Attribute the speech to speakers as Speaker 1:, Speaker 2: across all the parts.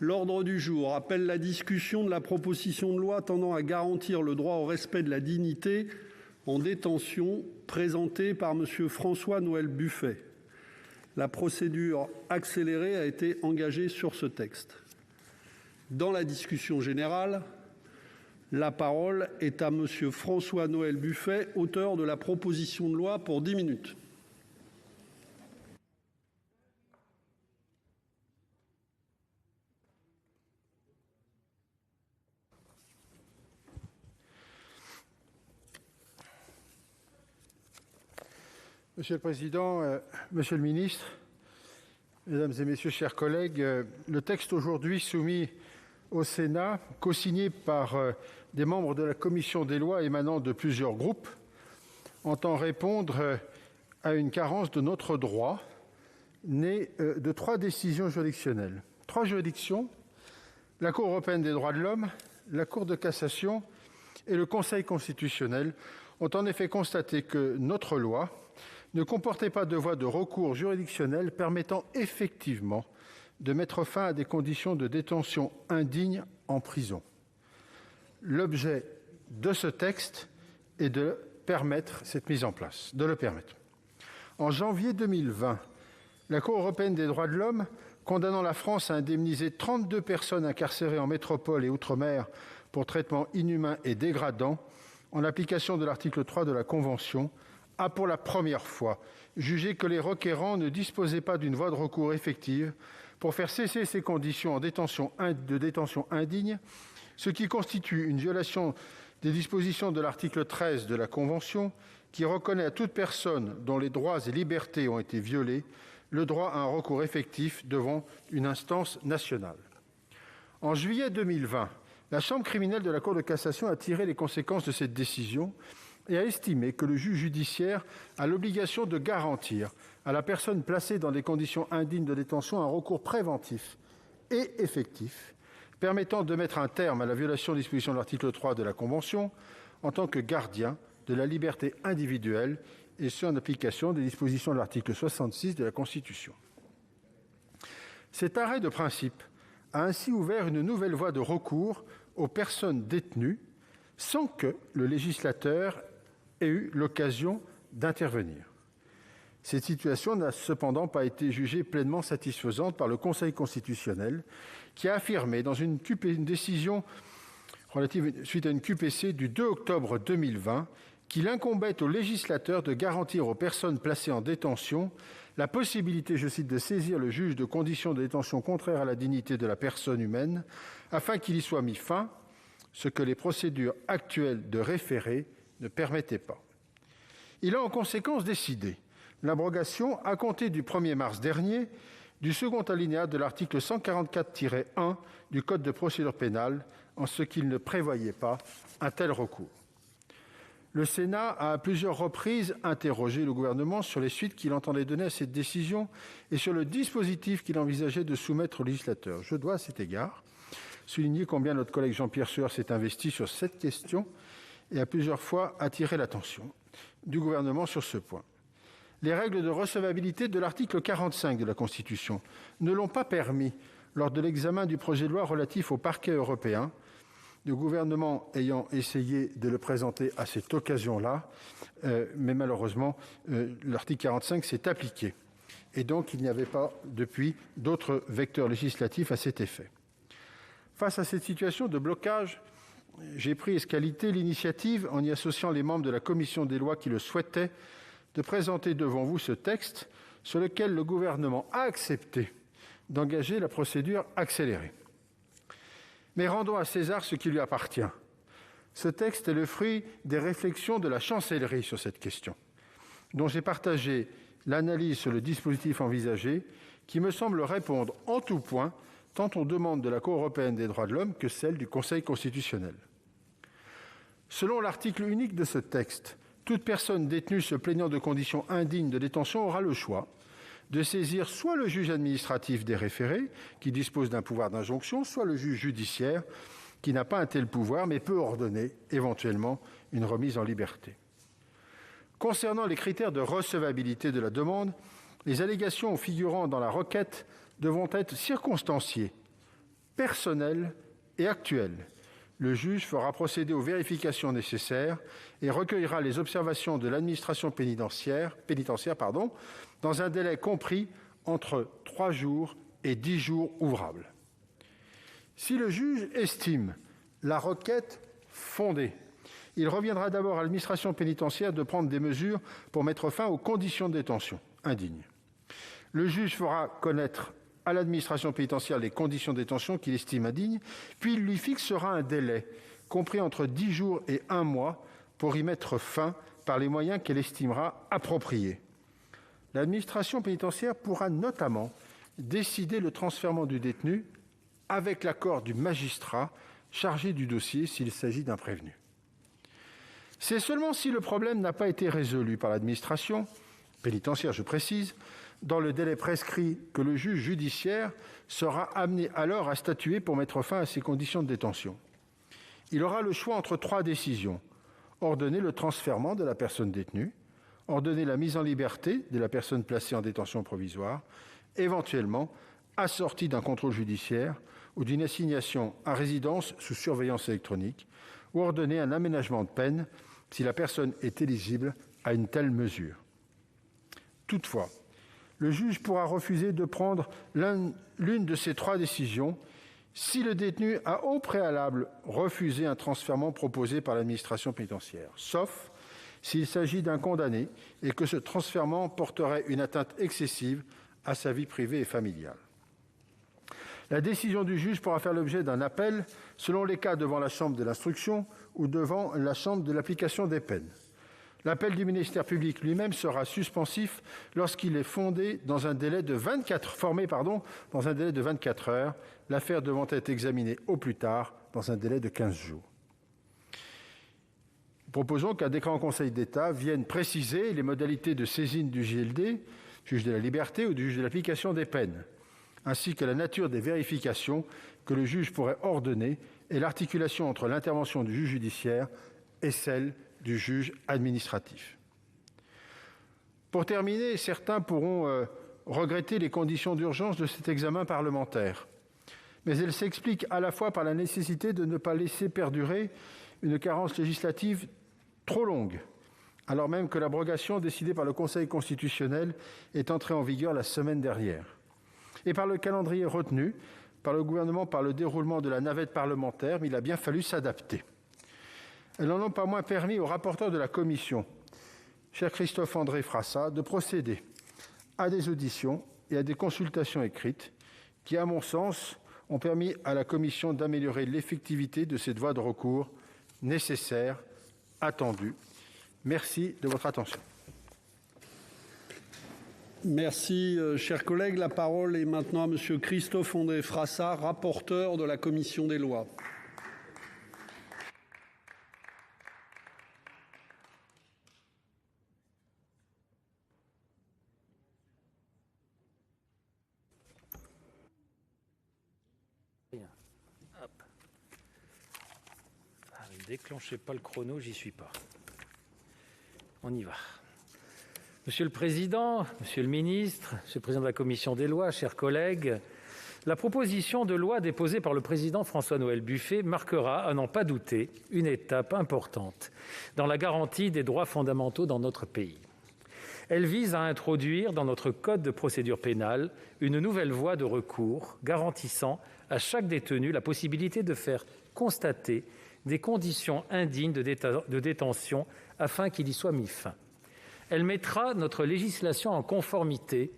Speaker 1: L'ordre du jour appelle la discussion de la proposition de loi tendant à garantir le droit au respect de la dignité en détention, présentée par M. François-Noël Buffet. La procédure accélérée a été engagée sur ce texte. Dans la discussion générale, la parole est à M. François-Noël Buffet, auteur de la proposition de loi, pour 10 minutes.
Speaker 2: Monsieur le Président, Monsieur le Ministre, Mesdames et Messieurs, chers collègues, le texte aujourd'hui soumis au Sénat, co-signé par des membres de la Commission des lois émanant de plusieurs groupes, entend répondre à une carence de notre droit née de 3 décisions juridictionnelles. 3 juridictions, la Cour européenne des droits de l'homme, la Cour de cassation et le Conseil constitutionnel ont en effet constaté que notre loi ne comportait pas de voie de recours juridictionnel permettant effectivement de mettre fin à des conditions de détention indignes en prison. L'objet de ce texte est de permettre cette mise en place, de le permettre. En janvier 2020, la Cour européenne des droits de l'homme, condamnant la France à indemniser 32 personnes incarcérées en métropole et outre-mer pour traitement inhumain et dégradant, en application de l'article 3 de la Convention, a pour la première fois jugé que les requérants ne disposaient pas d'une voie de recours effective pour faire cesser ces conditions de détention indigne, ce qui constitue une violation des dispositions de l'article 13 de la Convention, qui reconnaît à toute personne dont les droits et libertés ont été violés le droit à un recours effectif devant une instance nationale. En juillet 2020, la Chambre criminelle de la Cour de cassation a tiré les conséquences de cette décision et a estimé que le juge judiciaire a l'obligation de garantir à la personne placée dans des conditions indignes de détention un recours préventif et effectif permettant de mettre un terme à la violation des dispositions de l'article 3 de la Convention en tant que gardien de la liberté individuelle, et ce en application des dispositions de l'article 66 de la Constitution. Cet arrêt de principe a ainsi ouvert une nouvelle voie de recours aux personnes détenues sans que le législateur ait eu l'occasion d'intervenir. Cette situation n'a cependant pas été jugée pleinement satisfaisante par le Conseil constitutionnel, qui a affirmé dans une décision relative suite à une QPC du 2 octobre 2020 qu'il incombait au législateur de garantir aux personnes placées en détention la possibilité, je cite, de saisir le juge de conditions de détention contraires à la dignité de la personne humaine afin qu'il y soit mis fin, ce que les procédures actuelles de référé ne permettaient pas. Il a en conséquence décidé l'abrogation, à compter du 1er mars dernier, du second alinéa de l'article 144-1 du Code de procédure pénale, en ce qu'il ne prévoyait pas un tel recours. Le Sénat a à plusieurs reprises interrogé le gouvernement sur les suites qu'il entendait donner à cette décision et sur le dispositif qu'il envisageait de soumettre au législateur. Je dois, à cet égard, souligner combien notre collègue Jean-Pierre Sueur s'est investi sur cette question et a plusieurs fois attiré l'attention du gouvernement sur ce point. Les règles de recevabilité de l'article 45 de la Constitution ne l'ont pas permis lors de l'examen du projet de loi relatif au parquet européen, le gouvernement ayant essayé de le présenter à cette occasion-là, mais malheureusement, l'article 45 s'est appliqué. Et donc, il n'y avait pas, depuis, d'autres vecteurs législatifs à cet effet. Face à cette situation de blocage, j'ai pris escalité l'initiative, en y associant les membres de la Commission des lois qui le souhaitaient, de présenter devant vous ce texte sur lequel le gouvernement a accepté d'engager la procédure accélérée. Mais rendons à César ce qui lui appartient. Ce texte est le fruit des réflexions de la Chancellerie sur cette question, dont j'ai partagé l'analyse sur le dispositif envisagé, qui me semble répondre en tout point tant aux demandes de la Cour européenne des droits de l'homme que celles du Conseil constitutionnel. Selon l'article unique de ce texte, toute personne détenue se plaignant de conditions indignes de détention aura le choix de saisir soit le juge administratif des référés, qui dispose d'un pouvoir d'injonction, soit le juge judiciaire, qui n'a pas un tel pouvoir, mais peut ordonner éventuellement une remise en liberté. Concernant les critères de recevabilité de la demande, les allégations figurant dans la requête devront être circonstanciées personnelle et actuelle. Le juge fera procéder aux vérifications nécessaires et recueillera les observations de l'administration pénitentiaire dans un délai compris entre 3 jours et 10 jours ouvrables. Si le juge estime la requête fondée, il reviendra d'abord à l'administration pénitentiaire de prendre des mesures pour mettre fin aux conditions de détention indignes. Le juge fera connaître à l'administration pénitentiaire les conditions de détention qu'il estime indignes, puis il lui fixera un délai compris entre 10 jours et 1 mois pour y mettre fin par les moyens qu'elle estimera appropriés. L'administration pénitentiaire pourra notamment décider le transfèrement du détenu avec l'accord du magistrat chargé du dossier s'il s'agit d'un prévenu. C'est seulement si le problème n'a pas été résolu par l'administration pénitentiaire, je précise, dans le délai prescrit que le juge judiciaire sera amené alors à statuer pour mettre fin à ces conditions de détention. Il aura le choix entre 3 décisions: ordonner le transfèrement de la personne détenue, ordonner la mise en liberté de la personne placée en détention provisoire, éventuellement assortie d'un contrôle judiciaire ou d'une assignation à résidence sous surveillance électronique, ou ordonner un aménagement de peine si la personne est éligible à une telle mesure. Toutefois, le juge pourra refuser de prendre l'une de ces 3 décisions si le détenu a au préalable refusé un transfèrement proposé par l'administration pénitentiaire, sauf s'il s'agit d'un condamné et que ce transfèrement porterait une atteinte excessive à sa vie privée et familiale. La décision du juge pourra faire l'objet d'un appel selon les cas devant la chambre de l'instruction ou devant la chambre de l'application des peines. L'appel du ministère public lui-même sera suspensif lorsqu'il est formé dans un délai de 24 heures, l'affaire devant être examinée au plus tard dans un délai de 15 jours. Nous proposons qu'un décret en Conseil d'État vienne préciser les modalités de saisine du JLD, juge de la liberté ou du juge de l'application des peines, ainsi que la nature des vérifications que le juge pourrait ordonner et l'articulation entre l'intervention du juge judiciaire et celle du juge administratif. Pour terminer, certains pourront regretter les conditions d'urgence de cet examen parlementaire, mais elles s'expliquent à la fois par la nécessité de ne pas laisser perdurer une carence législative trop longue, alors même que l'abrogation décidée par le Conseil constitutionnel est entrée en vigueur la semaine dernière, et par le calendrier retenu par le gouvernement par le déroulement de la navette parlementaire, mais il a bien fallu s'adapter. Elles n'en ont pas moins permis au rapporteur de la commission, cher Christophe-André Frassa, de procéder à des auditions et à des consultations écrites qui, à mon sens, ont permis à la commission d'améliorer l'effectivité de cette voie de recours nécessaire, attendue. Merci de votre attention.
Speaker 1: Merci, chers collègues. La parole est maintenant à Monsieur Christophe-André Frassa, rapporteur de la commission des lois.
Speaker 3: Ne déclenchez pas le chrono, j'y suis pas. On y va. Monsieur le Président, Monsieur le Ministre, Monsieur le Président de la Commission des lois, chers collègues, la proposition de loi déposée par le Président François-Noël Buffet marquera, à n'en pas douter, une étape importante dans la garantie des droits fondamentaux dans notre pays. Elle vise à introduire dans notre Code de procédure pénale une nouvelle voie de recours garantissant à chaque détenu la possibilité de faire constater des conditions indignes de détention afin qu'il y soit mis fin. Elle mettra notre législation en conformité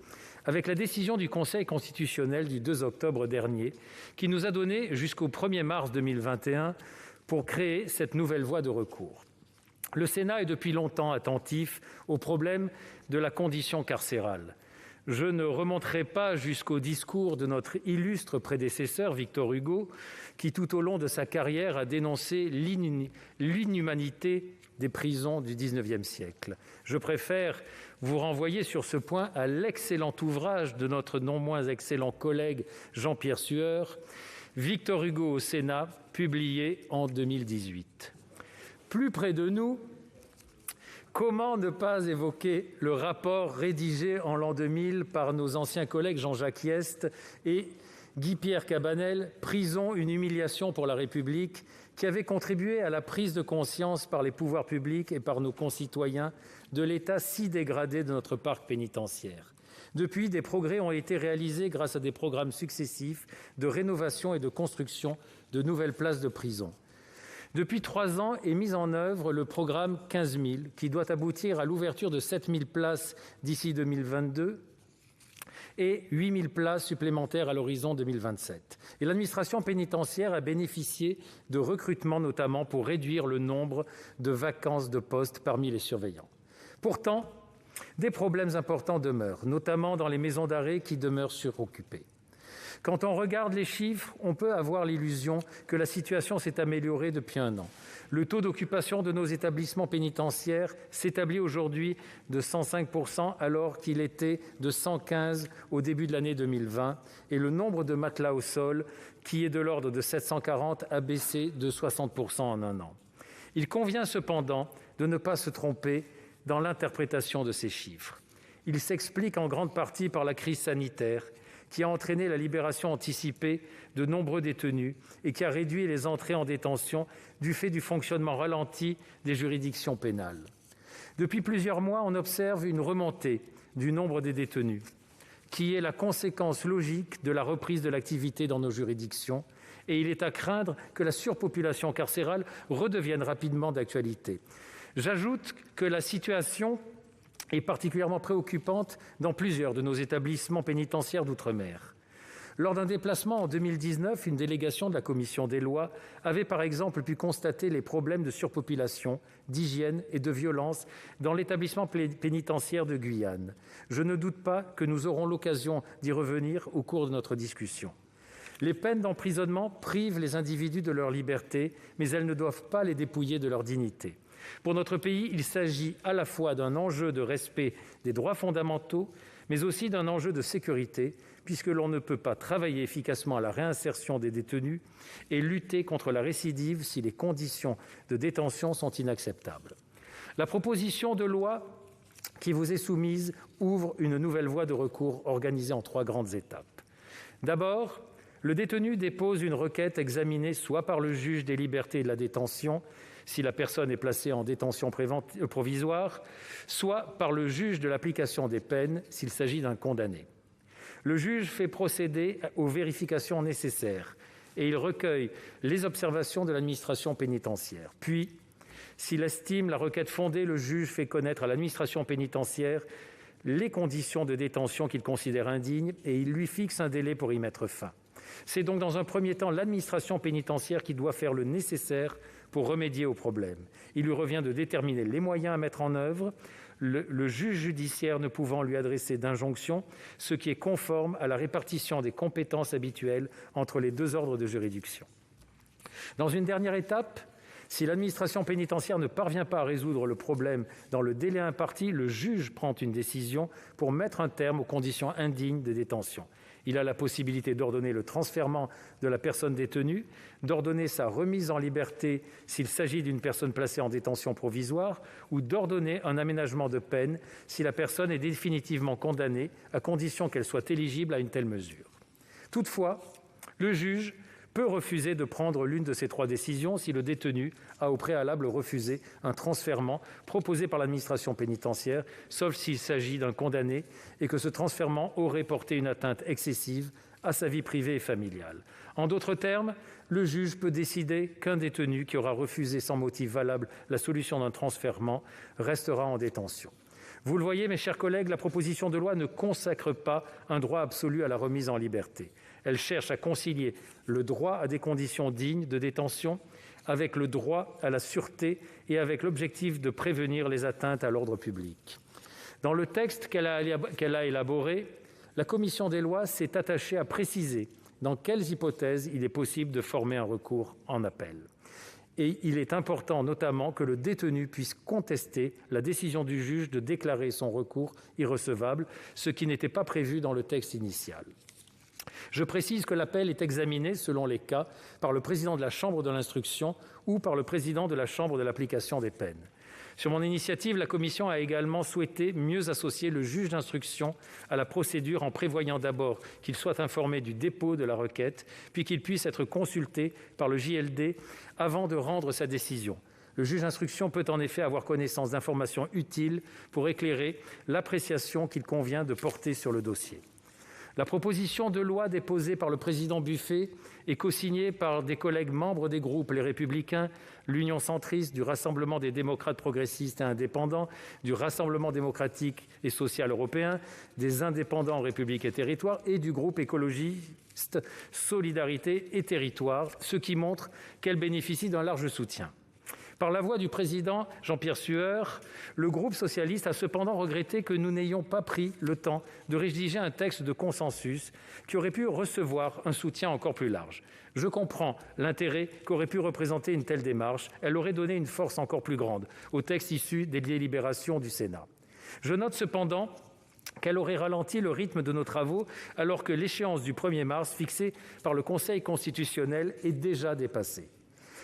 Speaker 3: avec la décision du Conseil constitutionnel du 2 octobre dernier, qui nous a donné jusqu'au 1er mars 2021 pour créer cette nouvelle voie de recours. Le Sénat est depuis longtemps attentif au problème de la condition carcérale. Je ne remonterai pas jusqu'au discours de notre illustre prédécesseur, Victor Hugo, qui tout au long de sa carrière a dénoncé l'inhumanité des prisons du XIXe siècle. Je préfère vous renvoyer sur ce point à l'excellent ouvrage de notre non moins excellent collègue Jean-Pierre Sueur, Victor Hugo au Sénat, publié en 2018. Plus près de nous, comment ne pas évoquer le rapport rédigé en l'an 2000 par nos anciens collègues Jean-Jacques Hyest et Guy-Pierre Cabanel, « Prison, une humiliation pour la République », qui avait contribué à la prise de conscience par les pouvoirs publics et par nos concitoyens de l'état si dégradé de notre parc pénitentiaire. Depuis, des progrès ont été réalisés grâce à des programmes successifs de rénovation et de construction de nouvelles places de prison. Depuis 3 ans est mis en œuvre le programme 15 000, qui doit aboutir à l'ouverture de 7 000 places d'ici 2022 et 8 000 places supplémentaires à l'horizon 2027. Et l'administration pénitentiaire a bénéficié de recrutements, notamment pour réduire le nombre de vacances de postes parmi les surveillants. Pourtant, des problèmes importants demeurent, notamment dans les maisons d'arrêt qui demeurent suroccupées. Quand on regarde les chiffres, on peut avoir l'illusion que la situation s'est améliorée depuis 1 an. Le taux d'occupation de nos établissements pénitentiaires s'établit aujourd'hui de 105% alors qu'il était de 115% au début de l'année 2020 et le nombre de matelas au sol, qui est de l'ordre de 740, a baissé de 60% en 1 an. Il convient cependant de ne pas se tromper dans l'interprétation de ces chiffres. Ils s'expliquent en grande partie par la crise sanitaire qui a entraîné la libération anticipée de nombreux détenus et qui a réduit les entrées en détention du fait du fonctionnement ralenti des juridictions pénales. Depuis plusieurs mois, on observe une remontée du nombre des détenus, qui est la conséquence logique de la reprise de l'activité dans nos juridictions, et il est à craindre que la surpopulation carcérale redevienne rapidement d'actualité. J'ajoute que la situation est particulièrement préoccupante dans plusieurs de nos établissements pénitentiaires d'outre-mer. Lors d'un déplacement en 2019, une délégation de la commission des lois avait par exemple pu constater les problèmes de surpopulation, d'hygiène et de violence dans l'établissement pénitentiaire de Guyane. Je ne doute pas que nous aurons l'occasion d'y revenir au cours de notre discussion. Les peines d'emprisonnement privent les individus de leur liberté, mais elles ne doivent pas les dépouiller de leur dignité. Pour notre pays, il s'agit à la fois d'un enjeu de respect des droits fondamentaux, mais aussi d'un enjeu de sécurité, puisque l'on ne peut pas travailler efficacement à la réinsertion des détenus et lutter contre la récidive si les conditions de détention sont inacceptables. La proposition de loi qui vous est soumise ouvre une nouvelle voie de recours organisée en 3 grandes étapes. D'abord, le détenu dépose une requête examinée soit par le juge des libertés et de la détention, si la personne est placée en détention provisoire, soit par le juge de l'application des peines, s'il s'agit d'un condamné. Le juge fait procéder aux vérifications nécessaires et il recueille les observations de l'administration pénitentiaire. Puis, s'il estime la requête fondée, le juge fait connaître à l'administration pénitentiaire les conditions de détention qu'il considère indignes et il lui fixe un délai pour y mettre fin. C'est donc dans un premier temps l'administration pénitentiaire qui doit faire le nécessaire pour remédier au problème. Il lui revient de déterminer les moyens à mettre en œuvre, le juge judiciaire ne pouvant lui adresser d'injonction, ce qui est conforme à la répartition des compétences habituelles entre les 2 ordres de juridiction. Dans une dernière étape, si l'administration pénitentiaire ne parvient pas à résoudre le problème dans le délai imparti, le juge prend une décision pour mettre un terme aux conditions indignes de détention. Il a la possibilité d'ordonner le transfèrement de la personne détenue, d'ordonner sa remise en liberté s'il s'agit d'une personne placée en détention provisoire ou d'ordonner un aménagement de peine si la personne est définitivement condamnée, à condition qu'elle soit éligible à une telle mesure. Toutefois, le juge peut refuser de prendre l'une de ces 3 décisions si le détenu a au préalable refusé un transfèrement proposé par l'administration pénitentiaire, sauf s'il s'agit d'un condamné et que ce transfèrement aurait porté une atteinte excessive à sa vie privée et familiale. En d'autres termes, le juge peut décider qu'un détenu qui aura refusé sans motif valable la solution d'un transfèrement restera en détention. Vous le voyez, mes chers collègues, la proposition de loi ne consacre pas un droit absolu à la remise en liberté. Elle cherche à concilier le droit à des conditions dignes de détention avec le droit à la sûreté et avec l'objectif de prévenir les atteintes à l'ordre public. Dans le texte qu'elle a élaboré, la commission des lois s'est attachée à préciser dans quelles hypothèses il est possible de former un recours en appel. Et il est important notamment que le détenu puisse contester la décision du juge de déclarer son recours irrecevable, ce qui n'était pas prévu dans le texte initial. Je précise que l'appel est examiné, selon les cas, par le président de la chambre de l'instruction ou par le président de la chambre de l'application des peines. Sur mon initiative, la commission a également souhaité mieux associer le juge d'instruction à la procédure en prévoyant d'abord qu'il soit informé du dépôt de la requête, puis qu'il puisse être consulté par le JLD avant de rendre sa décision. Le juge d'instruction peut en effet avoir connaissance d'informations utiles pour éclairer l'appréciation qu'il convient de porter sur le dossier. La proposition de loi déposée par le président Buffet et cosignée par des collègues membres des groupes Les Républicains, l'Union centriste, du Rassemblement des démocrates progressistes et indépendants, du Rassemblement démocratique et social européen, des Indépendants République et Territoires et du groupe écologiste Solidarité et Territoires, ce qui montre qu'elle bénéficie d'un large soutien. Par la voix du président Jean-Pierre Sueur, le groupe socialiste a cependant regretté que nous n'ayons pas pris le temps de rédiger un texte de consensus qui aurait pu recevoir un soutien encore plus large. Je comprends l'intérêt qu'aurait pu représenter une telle démarche. Elle aurait donné une force encore plus grande au texte issu des délibérations du Sénat. Je note cependant qu'elle aurait ralenti le rythme de nos travaux alors que l'échéance du 1er mars fixée par le Conseil constitutionnel est déjà dépassée.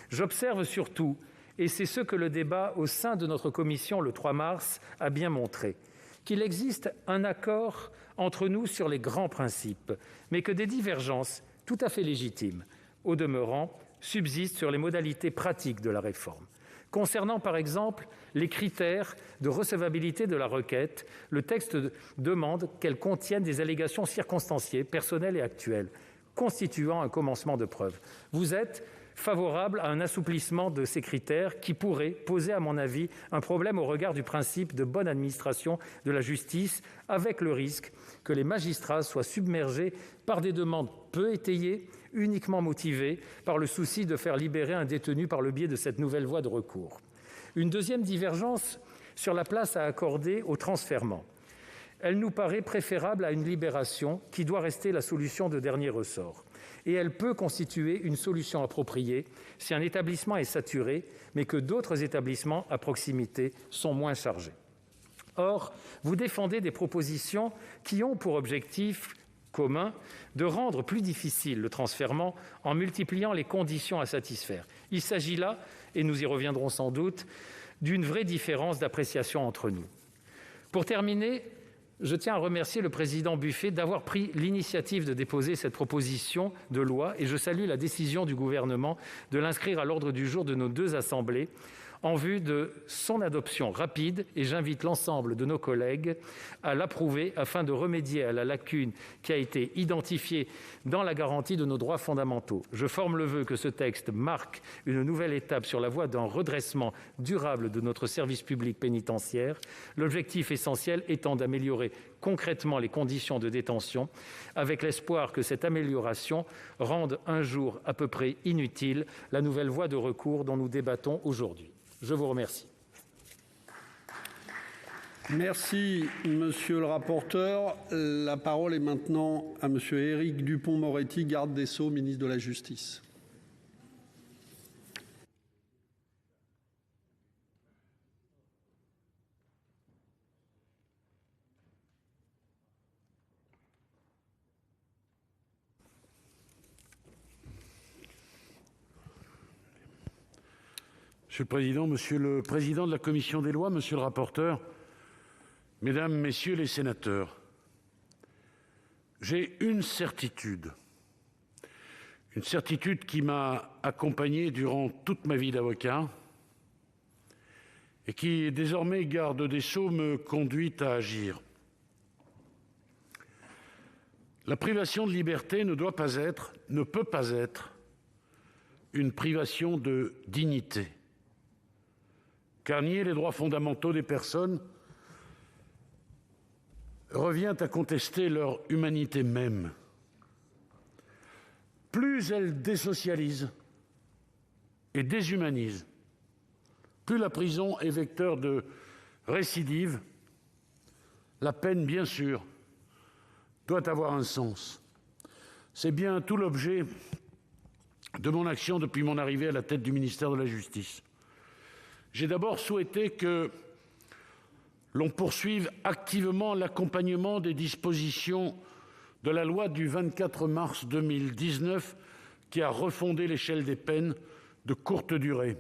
Speaker 3: J'observe surtout, et c'est ce que le débat au sein de notre commission le 3 mars a bien montré, qu'il existe un accord entre nous sur les grands principes, mais que des divergences tout à fait légitimes, au demeurant, subsistent sur les modalités pratiques de la réforme. Concernant par exemple les critères de recevabilité de la requête, le texte demande qu'elle contienne des allégations circonstanciées, personnelles et actuelles, constituant un commencement de preuve. Vous êtes favorable à un assouplissement de ces critères qui pourrait poser, à mon avis, un problème au regard du principe de bonne administration de la justice, avec le risque que les magistrats soient submergés par des demandes peu étayées, uniquement motivées par le souci de faire libérer un détenu par le biais de cette nouvelle voie de recours. Une deuxième divergence sur la place à accorder au transfèrement. Elle nous paraît préférable à une libération qui doit rester la solution de dernier ressort. Et elle peut constituer une solution appropriée si un établissement est saturé, mais que d'autres établissements à proximité sont moins chargés. Or, vous défendez des propositions qui ont pour objectif commun de rendre plus difficile le transfèrement en multipliant les conditions à satisfaire. Il s'agit là, et nous y reviendrons sans doute, d'une vraie différence d'appréciation entre nous. Pour terminer, je tiens à remercier le président Buffet d'avoir pris l'initiative de déposer cette proposition de loi et je salue la décision du gouvernement de l'inscrire à l'ordre du jour de nos deux assemblées en vue de son adoption rapide et j'invite l'ensemble de nos collègues à l'approuver afin de remédier à la lacune qui a été identifiée dans la garantie de nos droits fondamentaux. Je forme le vœu que ce texte marque une nouvelle étape sur la voie d'un redressement durable de notre service public pénitentiaire, l'objectif essentiel étant d'améliorer concrètement les conditions de détention, avec l'espoir que cette amélioration rende un jour à peu près inutile la nouvelle voie de recours dont nous débattons aujourd'hui. Je vous remercie.
Speaker 1: Merci, monsieur le rapporteur. La parole est maintenant à monsieur Éric Dupond-Moretti, garde des Sceaux, ministre de la Justice.
Speaker 4: Monsieur le Président, Monsieur le Président de la Commission des lois, Monsieur le rapporteur, Mesdames, Messieurs les sénateurs, j'ai une certitude qui m'a accompagné durant toute ma vie d'avocat et qui, désormais garde des Sceaux, me conduit à agir. La privation de liberté ne peut pas être une privation de dignité. Car nier les droits fondamentaux des personnes revient à contester leur humanité même. Plus elle désocialise et déshumanise, plus la prison est vecteur de récidive. La peine, bien sûr, doit avoir un sens. C'est bien tout l'objet de mon action depuis mon arrivée à la tête du ministère de la Justice. J'ai d'abord souhaité que l'on poursuive activement l'accompagnement des dispositions de la loi du 24 mars 2019 qui a refondé l'échelle des peines de courte durée.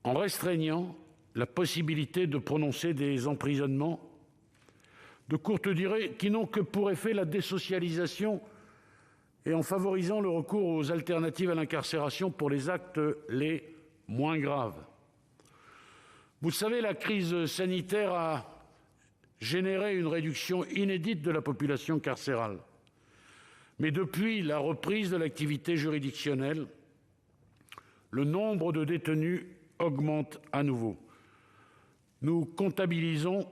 Speaker 4: en restreignant la possibilité de prononcer des emprisonnements de courte durée qui n'ont que pour effet la désocialisation et en favorisant le recours aux alternatives à l'incarcération pour les actes les moins graves. Vous le savez, la crise sanitaire a généré une réduction inédite de la population carcérale. Mais depuis la reprise de l'activité juridictionnelle, le nombre de détenus augmente à nouveau. Nous comptabilisons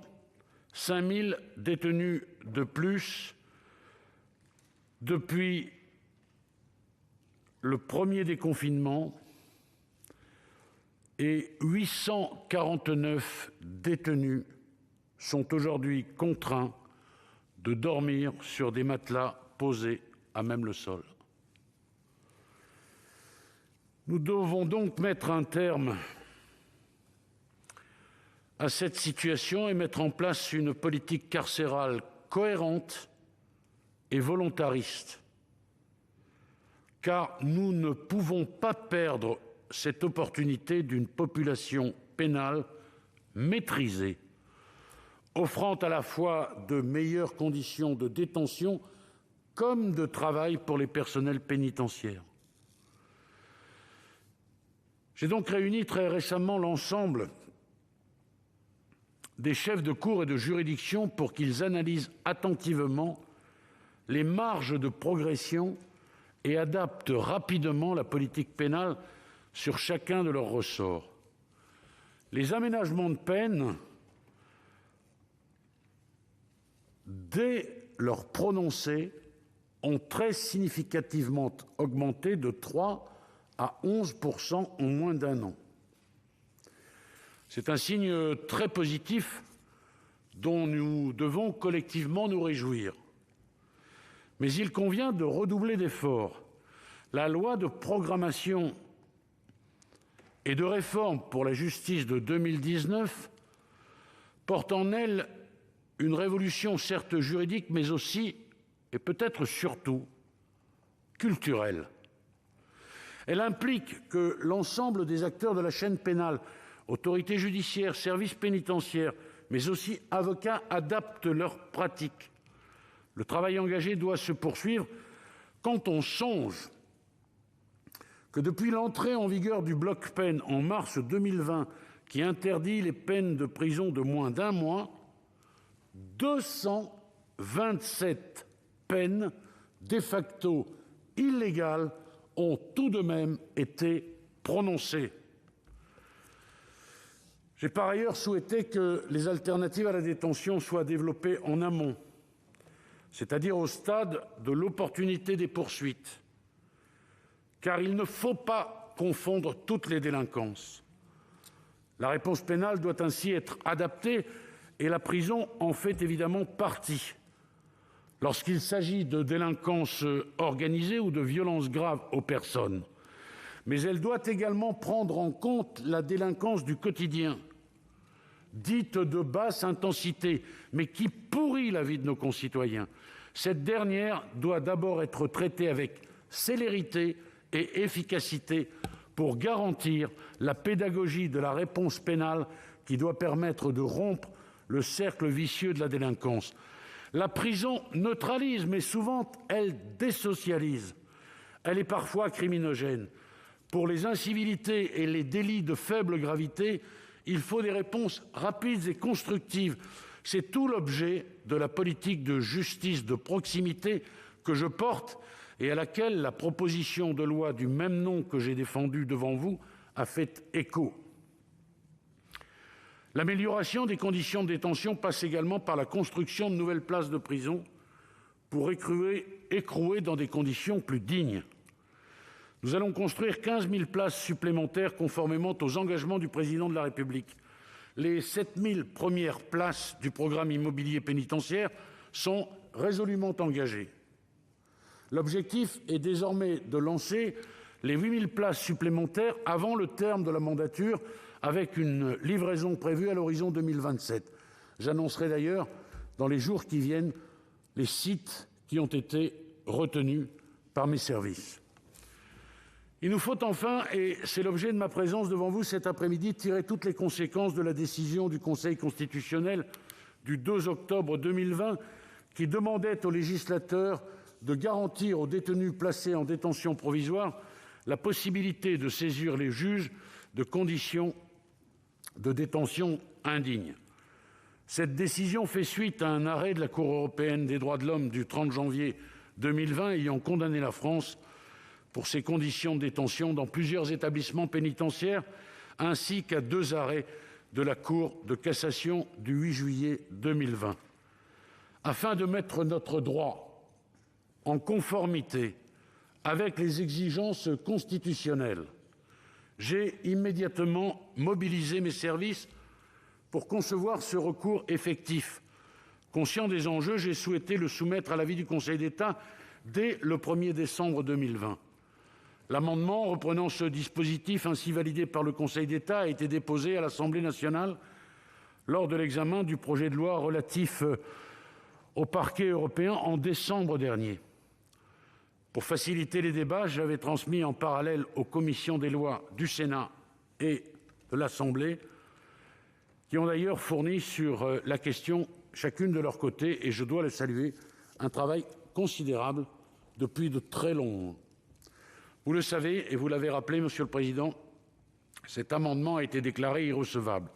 Speaker 4: 5 000 détenus de plus depuis le premier déconfinement et 849 détenus sont aujourd'hui contraints de dormir sur des matelas posés à même le sol. Nous devons donc mettre un terme à cette situation et mettre en place une politique carcérale cohérente et volontariste, car nous ne pouvons pas perdre cette opportunité d'une population pénale maîtrisée, offrant à la fois de meilleures conditions de détention comme de travail pour les personnels pénitentiaires. J'ai donc réuni très récemment l'ensemble des chefs de cour et de juridiction pour qu'ils analysent attentivement les marges de progression et adaptent rapidement la politique pénale sur chacun de leurs ressorts. Les aménagements de peine, dès leur prononcé, ont très significativement augmenté de 3 à 11% en moins d'un an. C'est un signe très positif dont nous devons collectivement nous réjouir. Mais il convient de redoubler d'efforts. La loi de programmation et de réforme pour la justice de 2019 porte en elle une révolution certes juridique, mais aussi, et peut-être surtout, culturelle. Elle implique que l'ensemble des acteurs de la chaîne pénale, autorités judiciaires, services pénitentiaires, mais aussi avocats, adaptent leurs pratiques. Le travail engagé doit se poursuivre quand on songe que depuis l'entrée en vigueur du bloc-peine en mars 2020, qui interdit les peines de prison de moins d'un mois, 227 peines de facto illégales ont tout de même été prononcées. J'ai par ailleurs souhaité que les alternatives à la détention soient développées en amont, c'est-à-dire au stade de l'opportunité des poursuites, car il ne faut pas confondre toutes les délinquances. La réponse pénale doit ainsi être adaptée et la prison en fait évidemment partie. Lorsqu'il s'agit de délinquance organisée ou de violences graves aux personnes. Mais elle doit également prendre en compte la délinquance du quotidien, dite de basse intensité, mais qui pourrit la vie de nos concitoyens. Cette dernière doit d'abord être traitée avec célérité et efficacité pour garantir la pédagogie de la réponse pénale qui doit permettre de rompre le cercle vicieux de la délinquance. La prison neutralise, mais souvent elle désocialise. Elle est parfois criminogène. Pour les incivilités et les délits de faible gravité, il faut des réponses rapides et constructives. C'est tout l'objet de la politique de justice de proximité que je porte et à laquelle la proposition de loi du même nom que j'ai défendue devant vous a fait écho. L'amélioration des conditions de détention passe également par la construction de nouvelles places de prison pour écrouer dans des conditions plus dignes. Nous allons construire 15 000 places supplémentaires conformément aux engagements du Président de la République. Les 7 000 premières places du programme immobilier pénitentiaire sont résolument engagées. L'objectif est désormais de lancer les 8 000 places supplémentaires avant le terme de la mandature, avec une livraison prévue à l'horizon 2027. J'annoncerai d'ailleurs dans les jours qui viennent les sites qui ont été retenus par mes services. Il nous faut enfin, et c'est l'objet de ma présence devant vous cet après-midi, tirer toutes les conséquences de la décision du Conseil constitutionnel du 2 octobre 2020 qui demandait au législateur de garantir aux détenus placés en détention provisoire la possibilité de saisir les juges de conditions de détention indignes. Cette décision fait suite à un arrêt de la Cour européenne des droits de l'homme du 30 janvier 2020 ayant condamné la France pour ses conditions de détention dans plusieurs établissements pénitentiaires, ainsi qu'à 2 arrêts de la Cour de cassation du 8 juillet 2020. Afin de mettre notre droit en conformité avec les exigences constitutionnelles, j'ai immédiatement mobilisé mes services pour concevoir ce recours effectif. Conscient des enjeux, j'ai souhaité le soumettre à l'avis du Conseil d'État dès le 1er décembre 2020. L'amendement reprenant ce dispositif ainsi validé par le Conseil d'État a été déposé à l'Assemblée nationale lors de l'examen du projet de loi relatif au parquet européen en décembre dernier. Pour faciliter les débats, j'avais transmis en parallèle aux commissions des lois du Sénat et de l'Assemblée, qui ont d'ailleurs fourni sur la question, chacune de leur côté, et je dois le saluer, un travail considérable depuis de très longs mois. Vous le savez, et vous l'avez rappelé, Monsieur le Président, cet amendement a été déclaré irrecevable.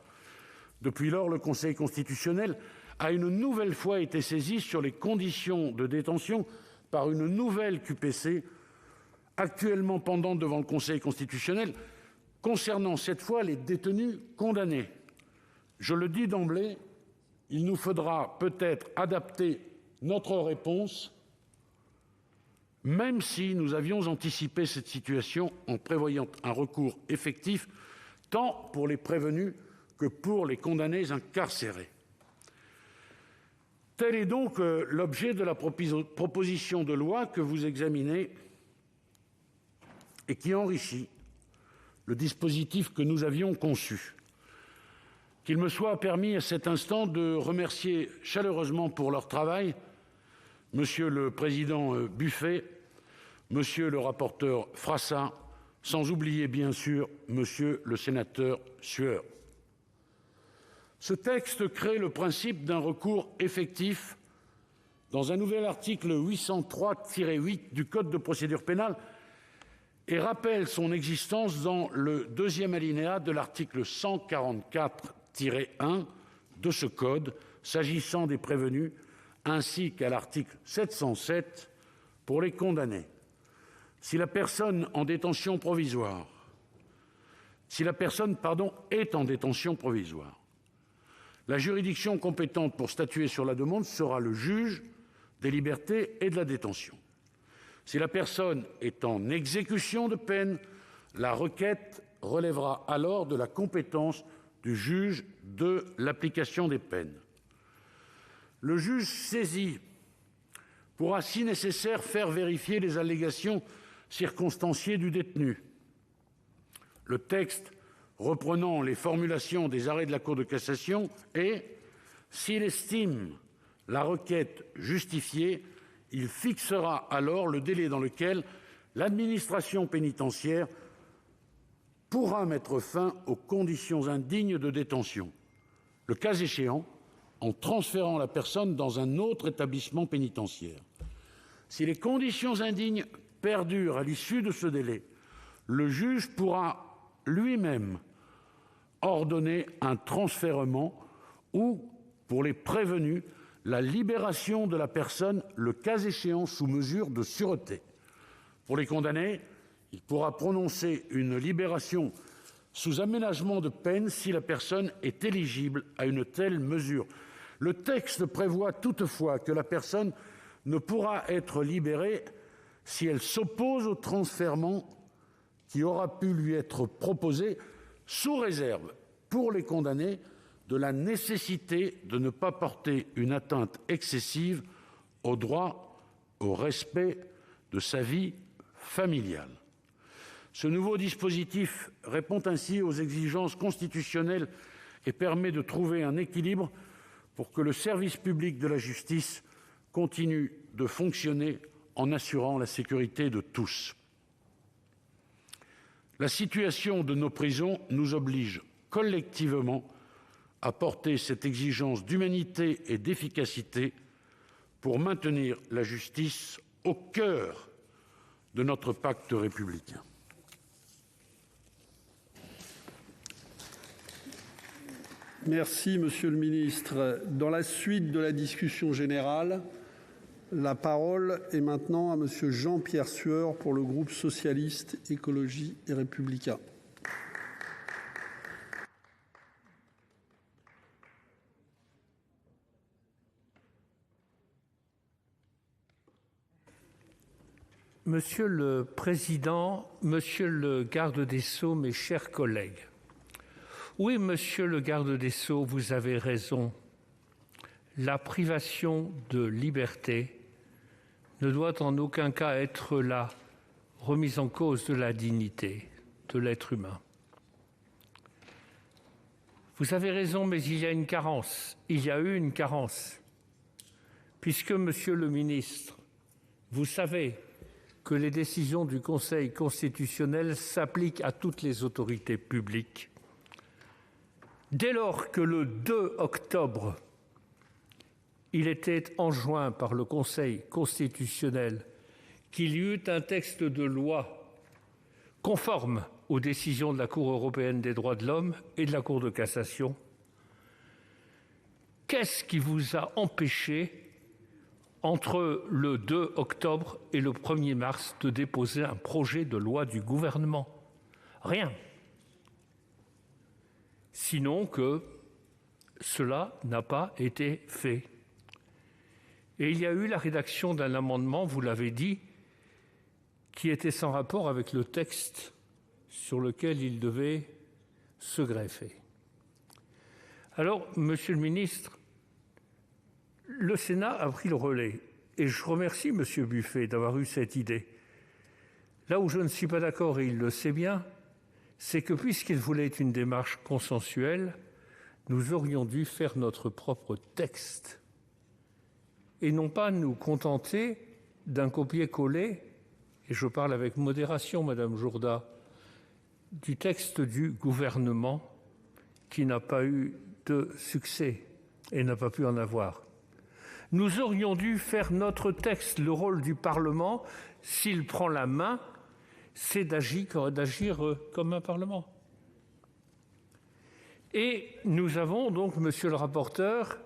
Speaker 4: Depuis lors, le Conseil constitutionnel a une nouvelle fois été saisi sur les conditions de détention par une nouvelle QPC, actuellement pendante devant le Conseil constitutionnel, concernant cette fois les détenus condamnés. Je le dis d'emblée, il nous faudra peut-être adapter notre réponse, même si nous avions anticipé cette situation en prévoyant un recours effectif tant pour les prévenus que pour les condamnés incarcérés. Tel est donc l'objet de la proposition de loi que vous examinez et qui enrichit le dispositif que nous avions conçu. Qu'il me soit permis à cet instant de remercier chaleureusement pour leur travail Monsieur le Président Buffet, Monsieur le rapporteur Frassa, sans oublier bien sûr Monsieur le sénateur Sueur. Ce texte crée le principe d'un recours effectif dans un nouvel article 803-8 du Code de procédure pénale et rappelle son existence dans le 2e alinéa de l'article 144-1 de ce code, s'agissant des prévenus, ainsi qu'à l'article 707 pour les condamnés. Si la personne est en détention provisoire, la juridiction compétente pour statuer sur la demande sera le juge des libertés et de la détention. Si la personne est en exécution de peine, la requête relèvera alors de la compétence du juge de l'application des peines. Le juge saisi pourra, si nécessaire, faire vérifier les allégations circonstanciées du détenu. Le texte reprenant les formulations des arrêts de la Cour de cassation et, s'il estime la requête justifiée, il fixera alors le délai dans lequel l'administration pénitentiaire pourra mettre fin aux conditions indignes de détention, le cas échéant en transférant la personne dans un autre établissement pénitentiaire. Si les conditions indignes perdurent à l'issue de ce délai, le juge pourra lui-même ordonner un transfèrement ou, pour les prévenus, la libération de la personne, le cas échéant sous mesure de sûreté. Pour les condamnés, il pourra prononcer une libération sous aménagement de peine si la personne est éligible à une telle mesure. Le texte prévoit toutefois que la personne ne pourra être libérée si elle s'oppose au transfèrement qui aura pu lui être proposé, sous réserve, pour les condamnés, de la nécessité de ne pas porter une atteinte excessive au droit au respect de sa vie familiale. Ce nouveau dispositif répond ainsi aux exigences constitutionnelles et permet de trouver un équilibre pour que le service public de la justice continue de fonctionner en assurant la sécurité de tous. La situation de nos prisons nous oblige collectivement à porter cette exigence d'humanité et d'efficacité pour maintenir la justice au cœur de notre pacte républicain.
Speaker 1: Merci, Monsieur le Ministre. Dans la suite de la discussion générale, la parole est maintenant à Monsieur Jean-Pierre Sueur pour le groupe socialiste, écologie et républicain.
Speaker 3: Monsieur le Président, Monsieur le Garde des Sceaux, mes chers collègues. Oui, Monsieur le Garde des Sceaux, vous avez raison. La privation de liberté ne doit en aucun cas être la remise en cause de la dignité de l'être humain. Vous avez raison, mais il y a une carence. Il y a eu une carence. Puisque, Monsieur le Ministre, vous savez que les décisions du Conseil constitutionnel s'appliquent à toutes les autorités publiques. Dès lors que le 2 octobre, il était enjoint par le Conseil constitutionnel qu'il y eut un texte de loi conforme aux décisions de la Cour européenne des droits de l'homme et de la Cour de cassation, qu'est-ce qui vous a empêché, entre le 2 octobre et le 1er mars, de déposer un projet de loi du gouvernement? Rien. Sinon que cela n'a pas été fait. Et il y a eu la rédaction d'un amendement, vous l'avez dit, qui était sans rapport avec le texte sur lequel il devait se greffer. Alors, Monsieur le Ministre, le Sénat a pris le relais et je remercie Monsieur Buffet d'avoir eu cette idée. Là où je ne suis pas d'accord, et il le sait bien, c'est que puisqu'il voulait une démarche consensuelle, nous aurions dû faire notre propre texte et non pas nous contenter d'un copier-coller, et je parle avec modération, Madame Jourda, du texte du gouvernement qui n'a pas eu de succès et n'a pas pu en avoir. Nous aurions dû faire notre texte. Le rôle du Parlement, s'il prend la main, c'est d'agir comme un Parlement. Et nous avons donc, Monsieur le rapporteur,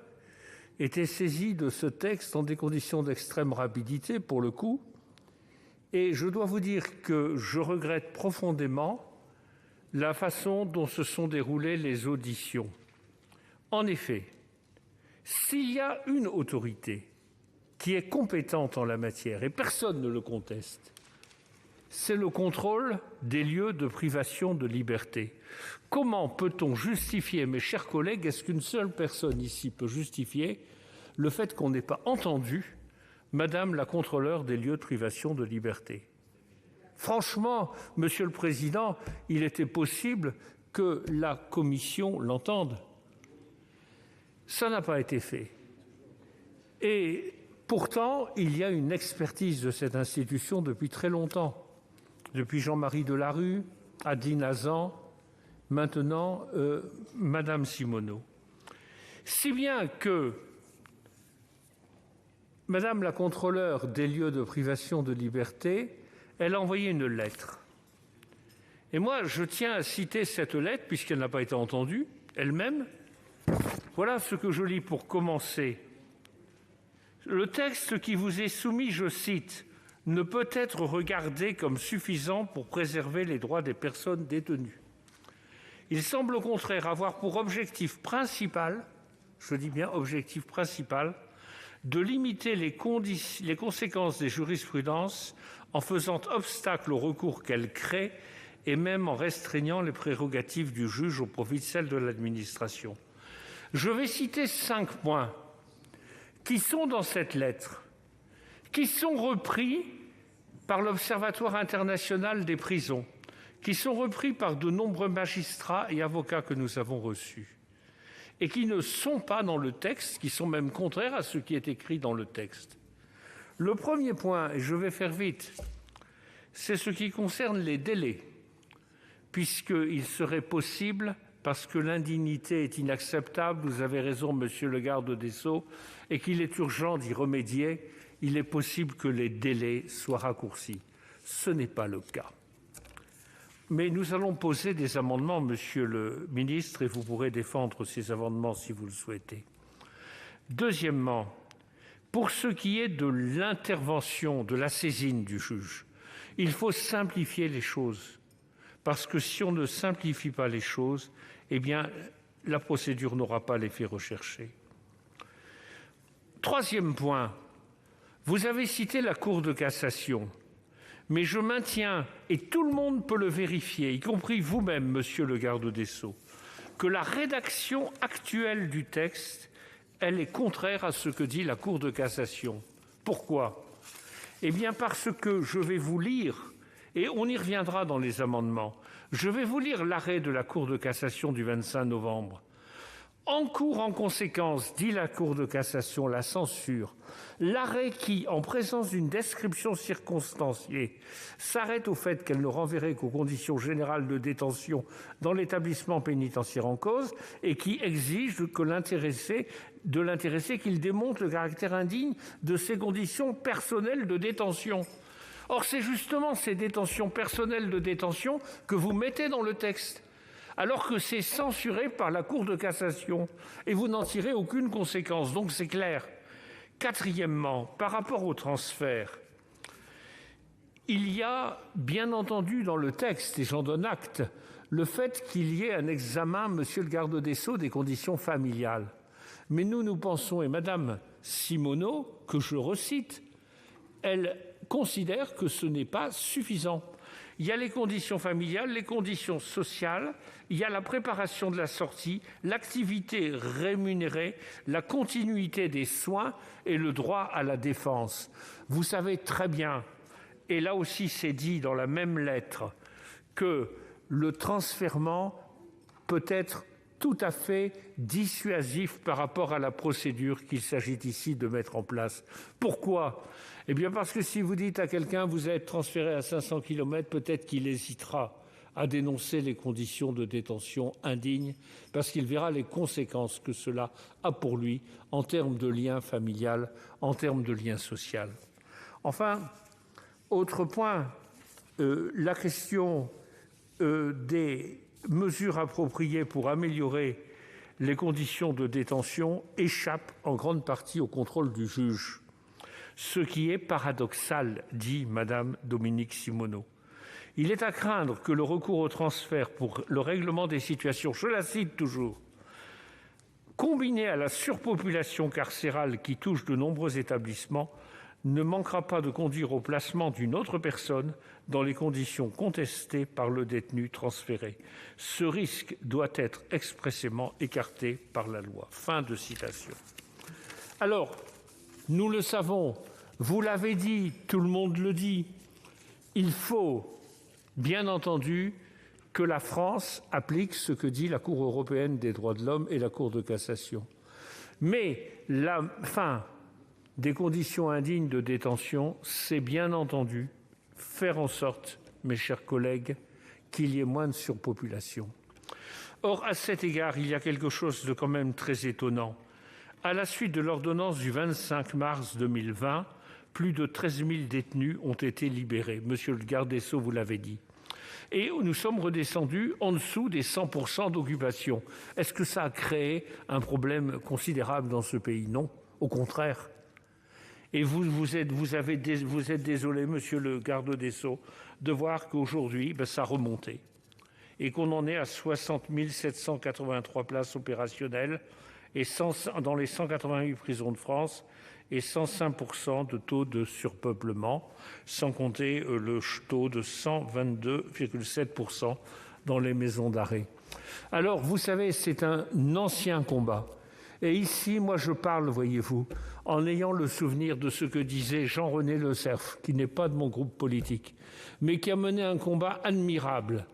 Speaker 3: été saisis de ce texte dans des conditions d'extrême rapidité, pour le coup, et je dois vous dire que je regrette profondément la façon dont se sont déroulées les auditions. En effet, s'il y a une autorité qui est compétente en la matière, et personne ne le conteste, c'est le contrôle des lieux de privation de liberté. Comment peut-on justifier, mes chers collègues, est-ce qu'une seule personne ici peut justifier le fait qu'on n'ait pas entendu Madame la contrôleure des lieux de privation de liberté? Franchement, Monsieur le Président, il était possible que la Commission l'entende. Ça n'a pas été fait. Et pourtant, il y a une expertise de cette institution depuis très longtemps. Depuis Jean-Marie Delarue, Adeline Hazan, maintenant Madame Simoneau. Si bien que Madame la contrôleure des lieux de privation de liberté, elle a envoyé une lettre. Et moi, je tiens à citer cette lettre, puisqu'elle n'a pas été entendue, elle-même. Voilà ce que je lis pour commencer. Le texte qui vous est soumis, je cite, « ne peut être regardé comme suffisant pour préserver les droits des personnes détenues. Il semble au contraire avoir pour objectif principal, je dis bien objectif principal, de limiter les conséquences des jurisprudences en faisant obstacle au recours qu'elles créent et même en restreignant les prérogatives du juge au profit de celles de l'administration. » Je vais citer 5 points qui sont dans cette lettre, qui sont repris par l'Observatoire international des prisons, qui sont repris par de nombreux magistrats et avocats que nous avons reçus, et qui ne sont pas dans le texte, qui sont même contraires à ce qui est écrit dans le texte. Le premier point, et je vais faire vite, c'est ce qui concerne les délais. puisqu'il serait possible, parce que l'indignité est inacceptable, vous avez raison, monsieur le garde des Sceaux, et qu'il est urgent d'y remédier, il est possible que les délais soient raccourcis. Ce n'est pas le cas. Mais nous allons poser des amendements, monsieur le ministre, et vous pourrez défendre ces amendements si vous le souhaitez. Deuxièmement, pour ce qui est de l'intervention, de la saisine du juge, il faut simplifier les choses. Parce que si on ne simplifie pas les choses, eh bien, la procédure n'aura pas l'effet recherché. Troisième point, vous avez cité la Cour de cassation. Mais je maintiens, et tout le monde peut le vérifier, y compris vous-même, monsieur le garde des Sceaux, que la rédaction actuelle du texte, elle est contraire à ce que dit la Cour de cassation. Pourquoi ? Eh bien parce que je vais vous lire, et on y reviendra dans les amendements, je vais vous lire l'arrêt de la Cour de cassation du 25 novembre. Encourt en conséquence, dit la Cour de cassation, la censure. L'arrêt qui, en présence d'une description circonstanciée, s'arrête au fait qu'elle ne renverrait qu'aux conditions générales de détention dans l'établissement pénitentiaire en cause et qui exige de l'intéressé qu'il démontre le caractère indigne de ses conditions personnelles de détention. Or, c'est justement ces détentions personnelles de détention que vous mettez dans le texte, alors que c'est censuré par la Cour de cassation, et vous n'en tirez aucune conséquence, donc c'est clair. Quatrièmement, par rapport au transfert, il y a bien entendu dans le texte, et j'en donne acte, le fait qu'il y ait un examen, monsieur le garde des Sceaux, des conditions familiales. Mais nous pensons, et Madame Simoneau, que je recite, elle considère que ce n'est pas suffisant. Il y a les conditions familiales, les conditions sociales, il y a la préparation de la sortie, l'activité rémunérée, la continuité des soins et le droit à la défense. Vous savez très bien, et là aussi c'est dit dans la même lettre, que le transfèrement peut être tout à fait dissuasif par rapport à la procédure qu'il s'agit ici de mettre en place. Pourquoi ? Eh bien parce que si vous dites à quelqu'un « vous allez être transféré à 500 km », peut-être qu'il hésitera à dénoncer les conditions de détention indignes parce qu'il verra les conséquences que cela a pour lui en termes de lien familial, en termes de lien social. Enfin, autre point, la question des mesures appropriées pour améliorer les conditions de détention échappe en grande partie au contrôle du juge. Ce qui est paradoxal, dit Madame Dominique Simoneau. Il est à craindre que le recours au transfert pour le règlement des situations, je la cite toujours, combiné à la surpopulation carcérale qui touche de nombreux établissements, ne manquera pas de conduire au placement d'une autre personne dans les conditions contestées par le détenu transféré. Ce risque doit être expressément écarté par la loi. Fin de citation. Alors, nous le savons, vous l'avez dit, tout le monde le dit, il faut, bien entendu, que la France applique ce que dit la Cour européenne des droits de l'homme et la Cour de cassation. Mais la fin des conditions indignes de détention, c'est bien entendu faire en sorte, mes chers collègues, qu'il y ait moins de surpopulation. Or, à cet égard, il y a quelque chose de quand même très étonnant. À la suite de l'ordonnance du 25 mars 2020, plus de 13 000 détenus ont été libérés. Monsieur le garde des Sceaux, vous l'avez dit. Et nous sommes redescendus en dessous des 100% d'occupation. Est-ce que ça a créé un problème considérable dans ce pays? Non, au contraire. Et vous êtes désolé, monsieur le garde des Sceaux, de voir qu'aujourd'hui, ça a remonté. Et qu'on en est à 60 783 places opérationnelles et dans les 188 prisons de France et 105% de taux de surpeuplement, sans compter le taux de 122,7% dans les maisons d'arrêt. Alors, vous savez, c'est un ancien combat. Et ici, moi, je parle, voyez-vous, en ayant le souvenir de ce que disait Jean-René Le Cerf, qui n'est pas de mon groupe politique, mais qui a mené un combat admirable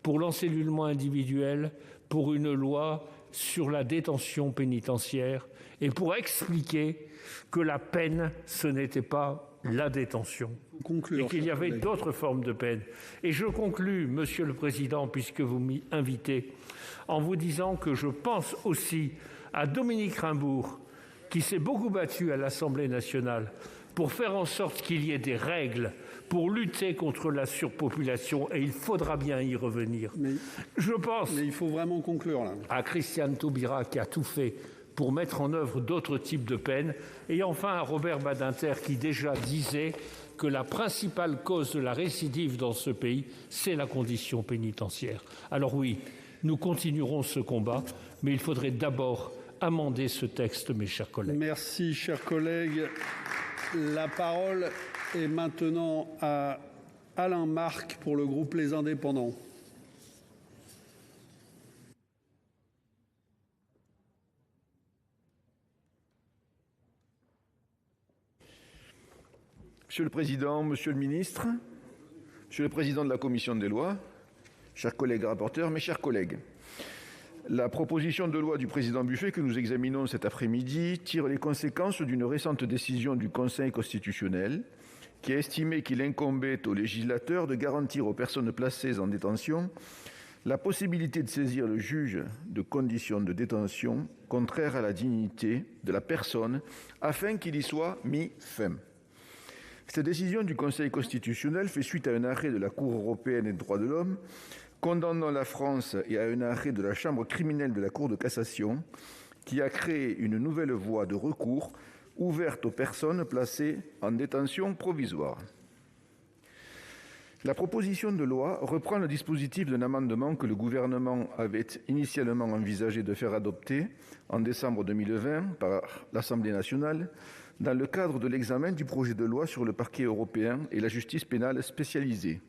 Speaker 3: pour l'encellulement individuel, pour une loi sur la détention pénitentiaire et pour expliquer que la peine, ce n'était pas la détention.
Speaker 1: conclure,
Speaker 3: et qu'il y avait d'autres formes de peine. Et je conclus, Monsieur le Président, puisque vous m'y invitez, en vous disant que je pense aussi à Dominique Raimbourg, qui s'est beaucoup battu à l'Assemblée nationale pour faire en sorte qu'il y ait des règles pour lutter contre la surpopulation, et il faudra bien y revenir. Je pense
Speaker 1: Mais il faut vraiment conclure, là.
Speaker 3: à Christiane Taubira, qui a tout fait pour mettre en œuvre d'autres types de peines, et enfin à Robert Badinter, qui déjà disait que la principale cause de la récidive dans ce pays, c'est la condition pénitentiaire. Alors oui, nous continuerons ce combat, mais il faudrait d'abord amender ce texte, mes chers collègues.
Speaker 1: Merci, chers collègues. La parole est maintenant à Alain Marc pour le groupe Les Indépendants.
Speaker 5: Monsieur le Président, Monsieur le Ministre, Monsieur le Président de la Commission des lois, chers collègues rapporteurs, mes chers collègues, la proposition de loi du président Buffet que nous examinons cet après-midi tire les conséquences d'une récente décision du Conseil constitutionnel qui a estimé qu'il incombait au législateur de garantir aux personnes placées en détention la possibilité de saisir le juge de conditions de détention contraires à la dignité de la personne afin qu'il y soit mis fin. Cette décision du Conseil constitutionnel fait suite à un arrêt de la Cour européenne des droits de l'homme condamnant la France et à un arrêt de la Chambre criminelle de la Cour de cassation qui a créé une nouvelle voie de recours ouverte aux personnes placées en détention provisoire. La proposition de loi reprend le dispositif d'un amendement que le gouvernement avait initialement envisagé de faire adopter en décembre 2020 par l'Assemblée nationale dans le cadre de l'examen du projet de loi sur le parquet européen et la justice pénale spécialisée.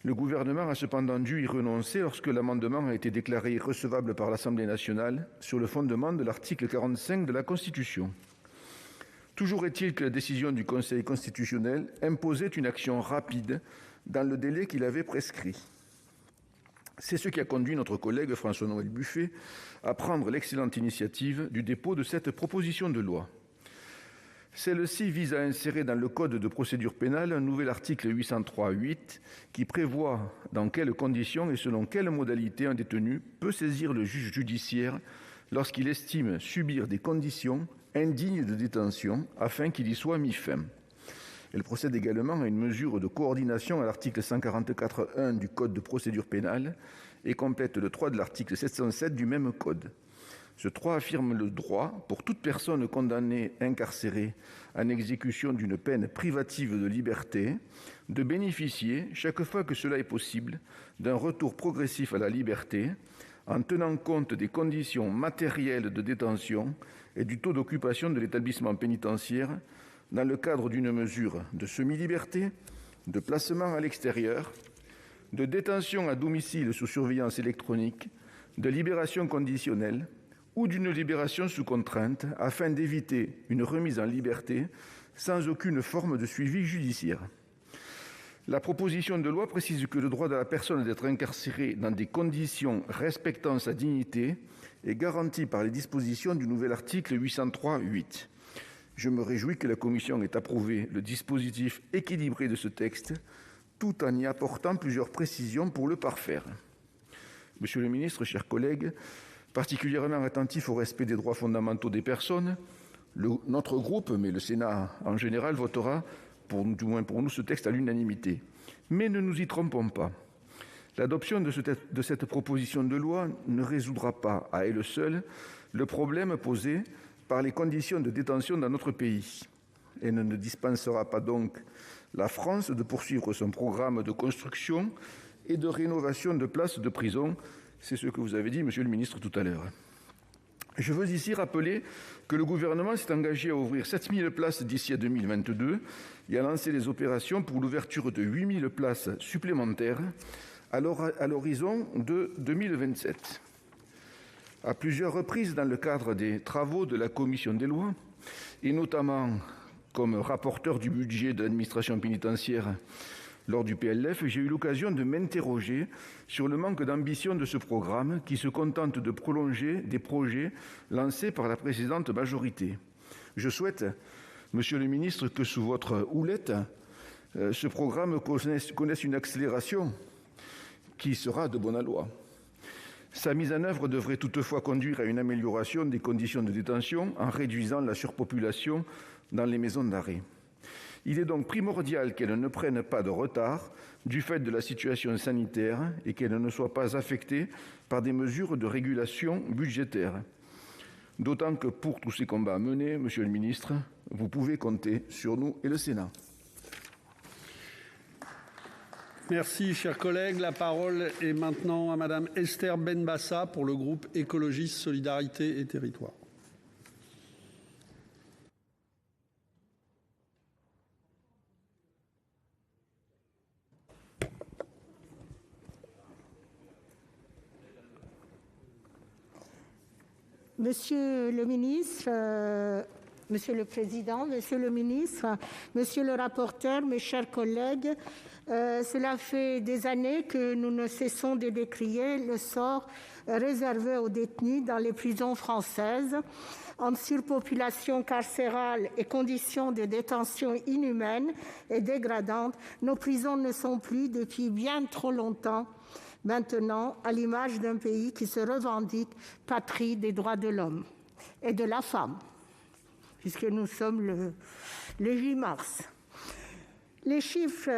Speaker 5: Le gouvernement a cependant dû y renoncer lorsque l'amendement a été déclaré irrecevable par l'Assemblée nationale sur le fondement de l'article 45 de la Constitution. Toujours est-il que la décision du Conseil constitutionnel imposait une action rapide dans le délai qu'il avait prescrit. C'est ce qui a conduit notre collègue François-Noël Buffet à prendre l'excellente initiative du dépôt de cette proposition de loi. Celle-ci vise à insérer dans le Code de procédure pénale un nouvel article 803.8 qui prévoit dans quelles conditions et selon quelles modalités un détenu peut saisir le juge judiciaire lorsqu'il estime subir des conditions indignes de détention afin qu'il y soit mis fin. Elle procède également à une mesure de coordination à l'article 144.1 du Code de procédure pénale et complète le 3 de l'article 707 du même code. Ce 3 affirme le droit, pour toute personne condamnée incarcérée en exécution d'une peine privative de liberté, de bénéficier, chaque fois que cela est possible, d'un retour progressif à la liberté, en tenant compte des conditions matérielles de détention et du taux d'occupation de l'établissement pénitentiaire, dans le cadre d'une mesure de semi-liberté, de placement à l'extérieur, de détention à domicile sous surveillance électronique, de libération conditionnelle, ou d'une libération sous contrainte afin d'éviter une remise en liberté sans aucune forme de suivi judiciaire. La proposition de loi précise que le droit de la personne d'être incarcérée dans des conditions respectant sa dignité est garanti par les dispositions du nouvel article 803.8. Je me réjouis que la Commission ait approuvé le dispositif équilibré de ce texte, tout en y apportant plusieurs précisions pour le parfaire. Monsieur le ministre, chers collègues, particulièrement attentif au respect des droits fondamentaux des personnes, notre groupe, mais le Sénat en général, votera, du moins pour nous, ce texte à l'unanimité. Mais ne nous y trompons pas. L'adoption de cette proposition de loi ne résoudra pas, à elle seule, le problème posé par les conditions de détention dans notre pays. Elle ne dispensera pas donc la France de poursuivre son programme de construction et de rénovation de places de prison. C'est ce que vous avez dit, monsieur le ministre, tout à l'heure. Je veux ici rappeler que le gouvernement s'est engagé à ouvrir 7 000 places d'ici à 2022 et à lancer les opérations pour l'ouverture de 8 000 places supplémentaires à l'horizon de 2027. À plusieurs reprises dans le cadre des travaux de la commission des lois, et notamment comme rapporteur du budget de l'administration pénitentiaire lors du PLF, j'ai eu l'occasion de m'interroger sur le manque d'ambition de ce programme qui se contente de prolonger des projets lancés par la précédente majorité. Je souhaite, monsieur le ministre, que sous votre houlette, ce programme connaisse une accélération qui sera de bon aloi. Sa mise en œuvre devrait toutefois conduire à une amélioration des conditions de détention en réduisant la surpopulation dans les maisons d'arrêt. Il est donc primordial qu'elle ne prenne pas de retard du fait de la situation sanitaire et qu'elle ne soit pas affectée par des mesures de régulation budgétaire. D'autant que pour tous ces combats à mener, Monsieur le ministre, vous pouvez compter sur nous et le Sénat.
Speaker 1: Merci, chers collègues. La parole est maintenant à Madame Esther Benbassa pour le groupe Écologiste Solidarité et Territoires.
Speaker 6: Monsieur le ministre, Monsieur le Président, Monsieur le ministre, Monsieur le rapporteur, mes chers collègues, cela fait des années que nous ne cessons de décrier le sort réservé aux détenus dans les prisons françaises. En surpopulation carcérale et conditions de détention inhumaines et dégradantes, nos prisons ne sont plus, depuis bien trop longtemps, maintenant à l'image d'un pays qui se revendique patrie des droits de l'homme et de la femme, puisque nous sommes le 8 mars. Les chiffres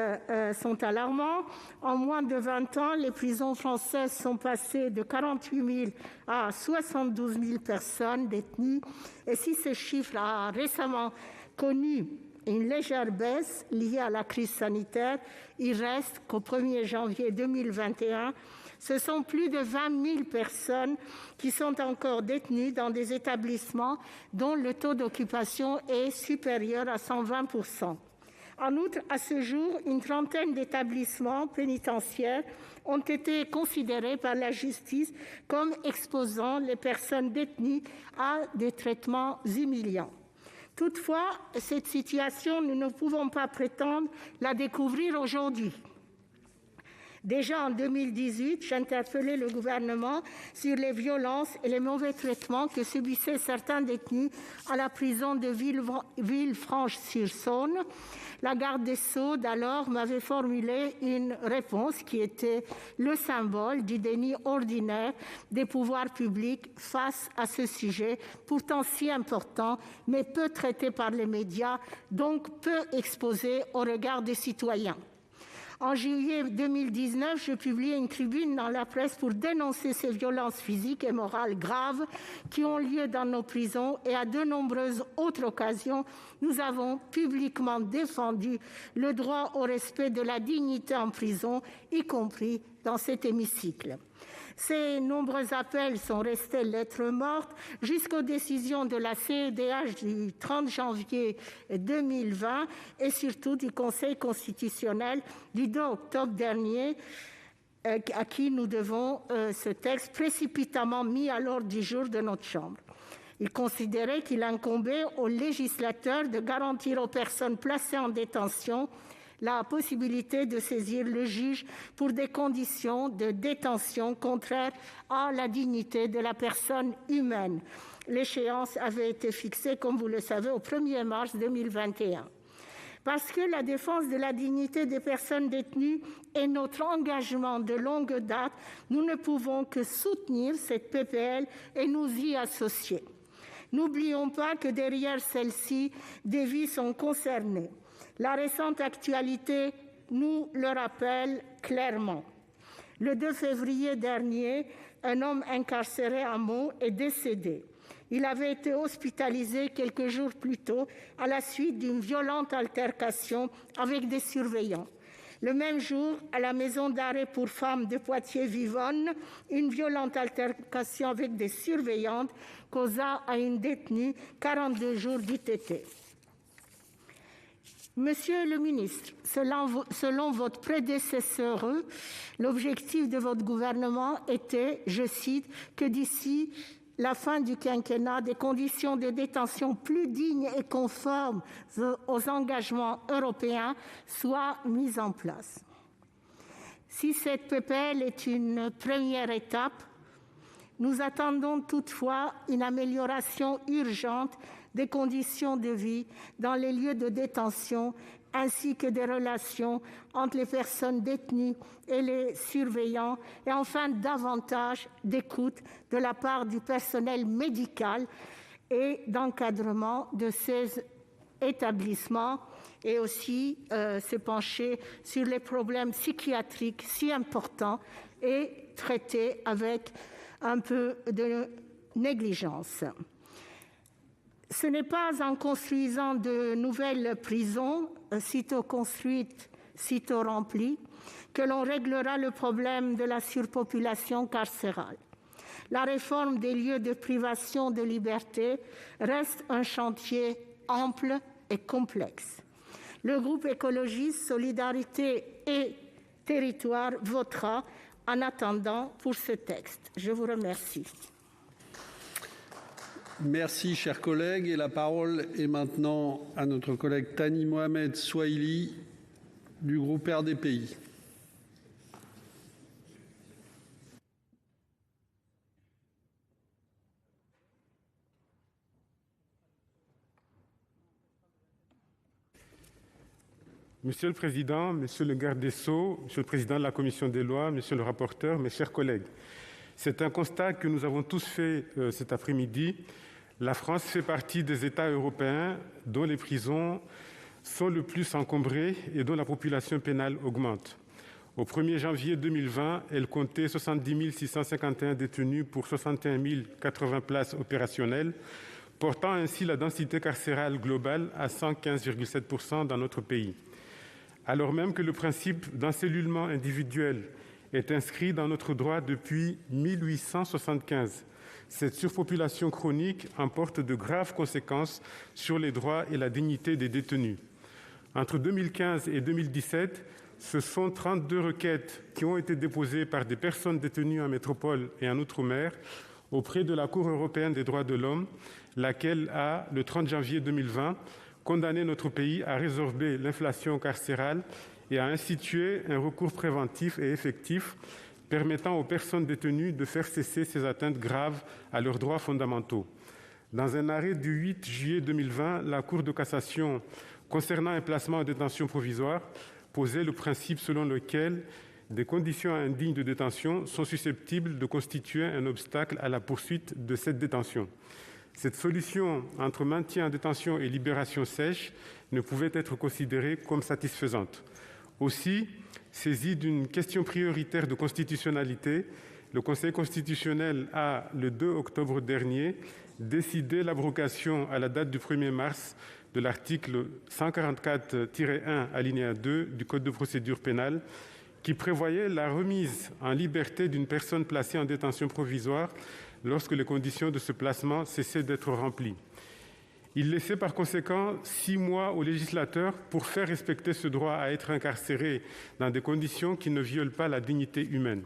Speaker 6: sont alarmants. En moins de 20 ans, les prisons françaises sont passées de 48 000 à 72 000 personnes détenues. Et si ce chiffre a récemment connu une légère baisse liée à la crise sanitaire, il reste qu'au 1er janvier 2021, ce sont plus de 20 000 personnes qui sont encore détenues dans des établissements dont le taux d'occupation est supérieur à 120 %. En outre, à ce jour, une trentaine d'établissements pénitentiaires ont été considérés par la justice comme exposant les personnes détenues à des traitements humiliants. Toutefois, cette situation, nous ne pouvons pas prétendre la découvrir aujourd'hui. Déjà en 2018, j'interpellais le gouvernement sur les violences et les mauvais traitements que subissaient certains détenus à la prison de Villefranche-sur-Saône. La garde des Sceaux d'alors m'avait formulé une réponse qui était le symbole du déni ordinaire des pouvoirs publics face à ce sujet pourtant si important, mais peu traité par les médias, donc peu exposé au regard des citoyens. En juillet 2019, je publiais une tribune dans la presse pour dénoncer ces violences physiques et morales graves qui ont lieu dans nos prisons, et à de nombreuses autres occasions, nous avons publiquement défendu le droit au respect de la dignité en prison, y compris dans cet hémicycle. Ces nombreux appels sont restés lettre morte jusqu'aux décisions de la CEDH du 30 janvier 2020 et surtout du Conseil constitutionnel du 2 octobre dernier, à qui nous devons ce texte précipitamment mis à l'ordre du jour de notre Chambre. Il considérait qu'il incombait au législateur de garantir aux personnes placées en détention la possibilité de saisir le juge pour des conditions de détention contraires à la dignité de la personne humaine. L'échéance avait été fixée, comme vous le savez, au 1er mars 2021. Parce que la défense de la dignité des personnes détenues est notre engagement de longue date, nous ne pouvons que soutenir cette PPL et nous y associer. N'oublions pas que derrière celle-ci, des vies sont concernées. La récente actualité nous le rappelle clairement. Le 2 février dernier, un homme incarcéré à Meaux est décédé. Il avait été hospitalisé quelques jours plus tôt à la suite d'une violente altercation avec des surveillants. Le même jour, à la maison d'arrêt pour femmes de Poitiers-Vivonne, une violente altercation avec des surveillantes causa à une détenue 42 jours d'ITT. Monsieur le ministre, selon votre prédécesseur, l'objectif de votre gouvernement était, je cite, que d'ici la fin du quinquennat, des conditions de détention plus dignes et conformes aux engagements européens soient mises en place. Si cette PPL est une première étape, nous attendons toutefois une amélioration urgente des conditions de vie dans les lieux de détention ainsi que des relations entre les personnes détenues et les surveillants, et enfin davantage d'écoute de la part du personnel médical et d'encadrement de ces établissements, et aussi se pencher sur les problèmes psychiatriques si importants et traités avec un peu de négligence. Ce n'est pas en construisant de nouvelles prisons, sitôt construites, sitôt remplies, que l'on réglera le problème de la surpopulation carcérale. La réforme des lieux de privation de liberté reste un chantier ample et complexe. Le groupe écologiste Solidarité et Territoires votera en attendant pour ce texte. Je vous remercie.
Speaker 1: Merci, cher collègue. Et la parole est maintenant à notre collègue Thani Mohamed Soihili du groupe RDPI.
Speaker 7: Monsieur le Président, Monsieur le garde des Sceaux, Monsieur le Président de la Commission des lois, Monsieur le rapporteur, mes chers collègues, c'est un constat que nous avons tous fait cet après-midi. La France fait partie des États européens dont les prisons sont le plus encombrées et dont la population pénale augmente. Au 1er janvier 2020, elle comptait 70 651 détenus pour 61 080 places opérationnelles, portant ainsi la densité carcérale globale à 115,7% dans notre pays. Alors même que le principe d'encellulement individuel est inscrit dans notre droit depuis 1875, cette surpopulation chronique emporte de graves conséquences sur les droits et la dignité des détenus. Entre 2015 et 2017, ce sont 32 requêtes qui ont été déposées par des personnes détenues en métropole et en outre-mer auprès de la Cour européenne des droits de l'homme, laquelle a, le 30 janvier 2020, condamné notre pays à résorber l'inflation carcérale et à instituer un recours préventif et effectif permettant aux personnes détenues de faire cesser ces atteintes graves à leurs droits fondamentaux. Dans un arrêt du 8 juillet 2020, la Cour de cassation, concernant un placement en détention provisoire, posait le principe selon lequel des conditions indignes de détention sont susceptibles de constituer un obstacle à la poursuite de cette détention. Cette solution entre maintien en détention et libération sèche ne pouvait être considérée comme satisfaisante. Aussi, saisi d'une question prioritaire de constitutionnalité, le Conseil constitutionnel a, le 2 octobre dernier, décidé l'abrogation à la date du 1er mars de l'article 144-1 alinéa 2 du Code de procédure pénale qui prévoyait la remise en liberté d'une personne placée en détention provisoire lorsque les conditions de ce placement cessaient d'être remplies. Il laissait par conséquent 6 mois au législateur pour faire respecter ce droit à être incarcéré dans des conditions qui ne violent pas la dignité humaine.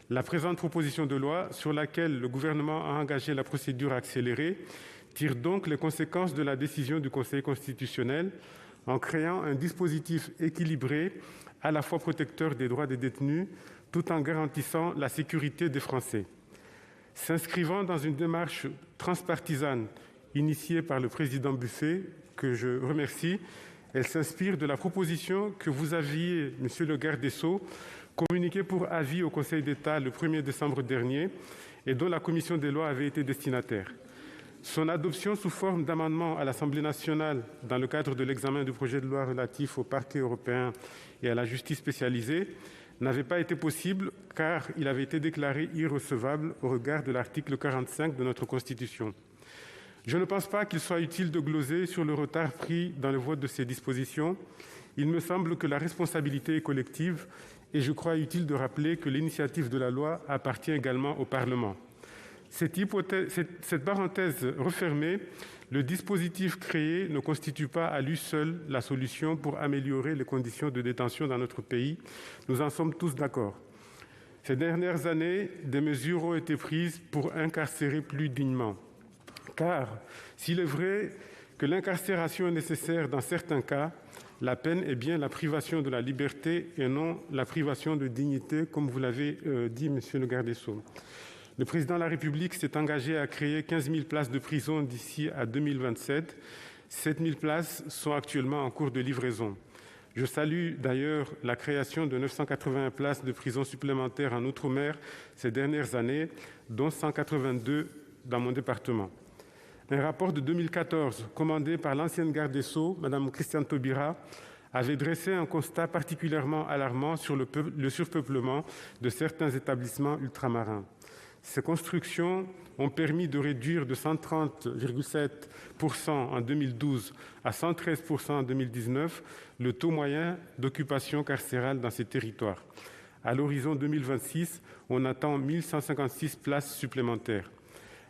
Speaker 7: La présente proposition de loi, sur laquelle le gouvernement a engagé la procédure accélérée, tire donc les conséquences de la décision du Conseil constitutionnel en créant un dispositif équilibré, à la fois protecteur des droits des détenus, tout en garantissant la sécurité des Français. S'inscrivant dans une démarche transpartisane initiée par le président Buffet, que je remercie, elle s'inspire de la proposition que vous aviez, monsieur le garde des Sceaux, communiquée pour avis au Conseil d'État le 1er décembre dernier et dont la commission des lois avait été destinataire. Son adoption sous forme d'amendement à l'Assemblée nationale dans le cadre de l'examen du projet de loi relatif au parquet européen et à la justice spécialisée n'avait pas été possible car il avait été déclaré irrecevable au regard de l'article 45 de notre Constitution. Je ne pense pas qu'il soit utile de gloser sur le retard pris dans le vote de ces dispositions. Il me semble que la responsabilité est collective et je crois utile de rappeler que l'initiative de la loi appartient également au Parlement. Cette parenthèse refermée, le dispositif créé ne constitue pas à lui seul la solution pour améliorer les conditions de détention dans notre pays. Nous en sommes tous d'accord. Ces dernières années, des mesures ont été prises pour incarcérer plus dignement. Car, s'il est vrai que l'incarcération est nécessaire dans certains cas, la peine est bien la privation de la liberté et non la privation de dignité, comme vous l'avez dit, monsieur le garde des Sceaux. Le président de la République s'est engagé à créer 15 000 places de prison d'ici à 2027. 7 000 places sont actuellement en cours de livraison. Je salue d'ailleurs la création de 981 places de prison supplémentaires en outre-mer ces dernières années, dont 182 dans mon département. Un rapport de 2014, commandé par l'ancienne garde des Sceaux, Mme Christiane Taubira, avait dressé un constat particulièrement alarmant sur le surpeuplement de certains établissements ultramarins. Ces constructions ont permis de réduire de 130,7% en 2012 à 113% en 2019 le taux moyen d'occupation carcérale dans ces territoires. À l'horizon 2026, on attend 1156 places supplémentaires.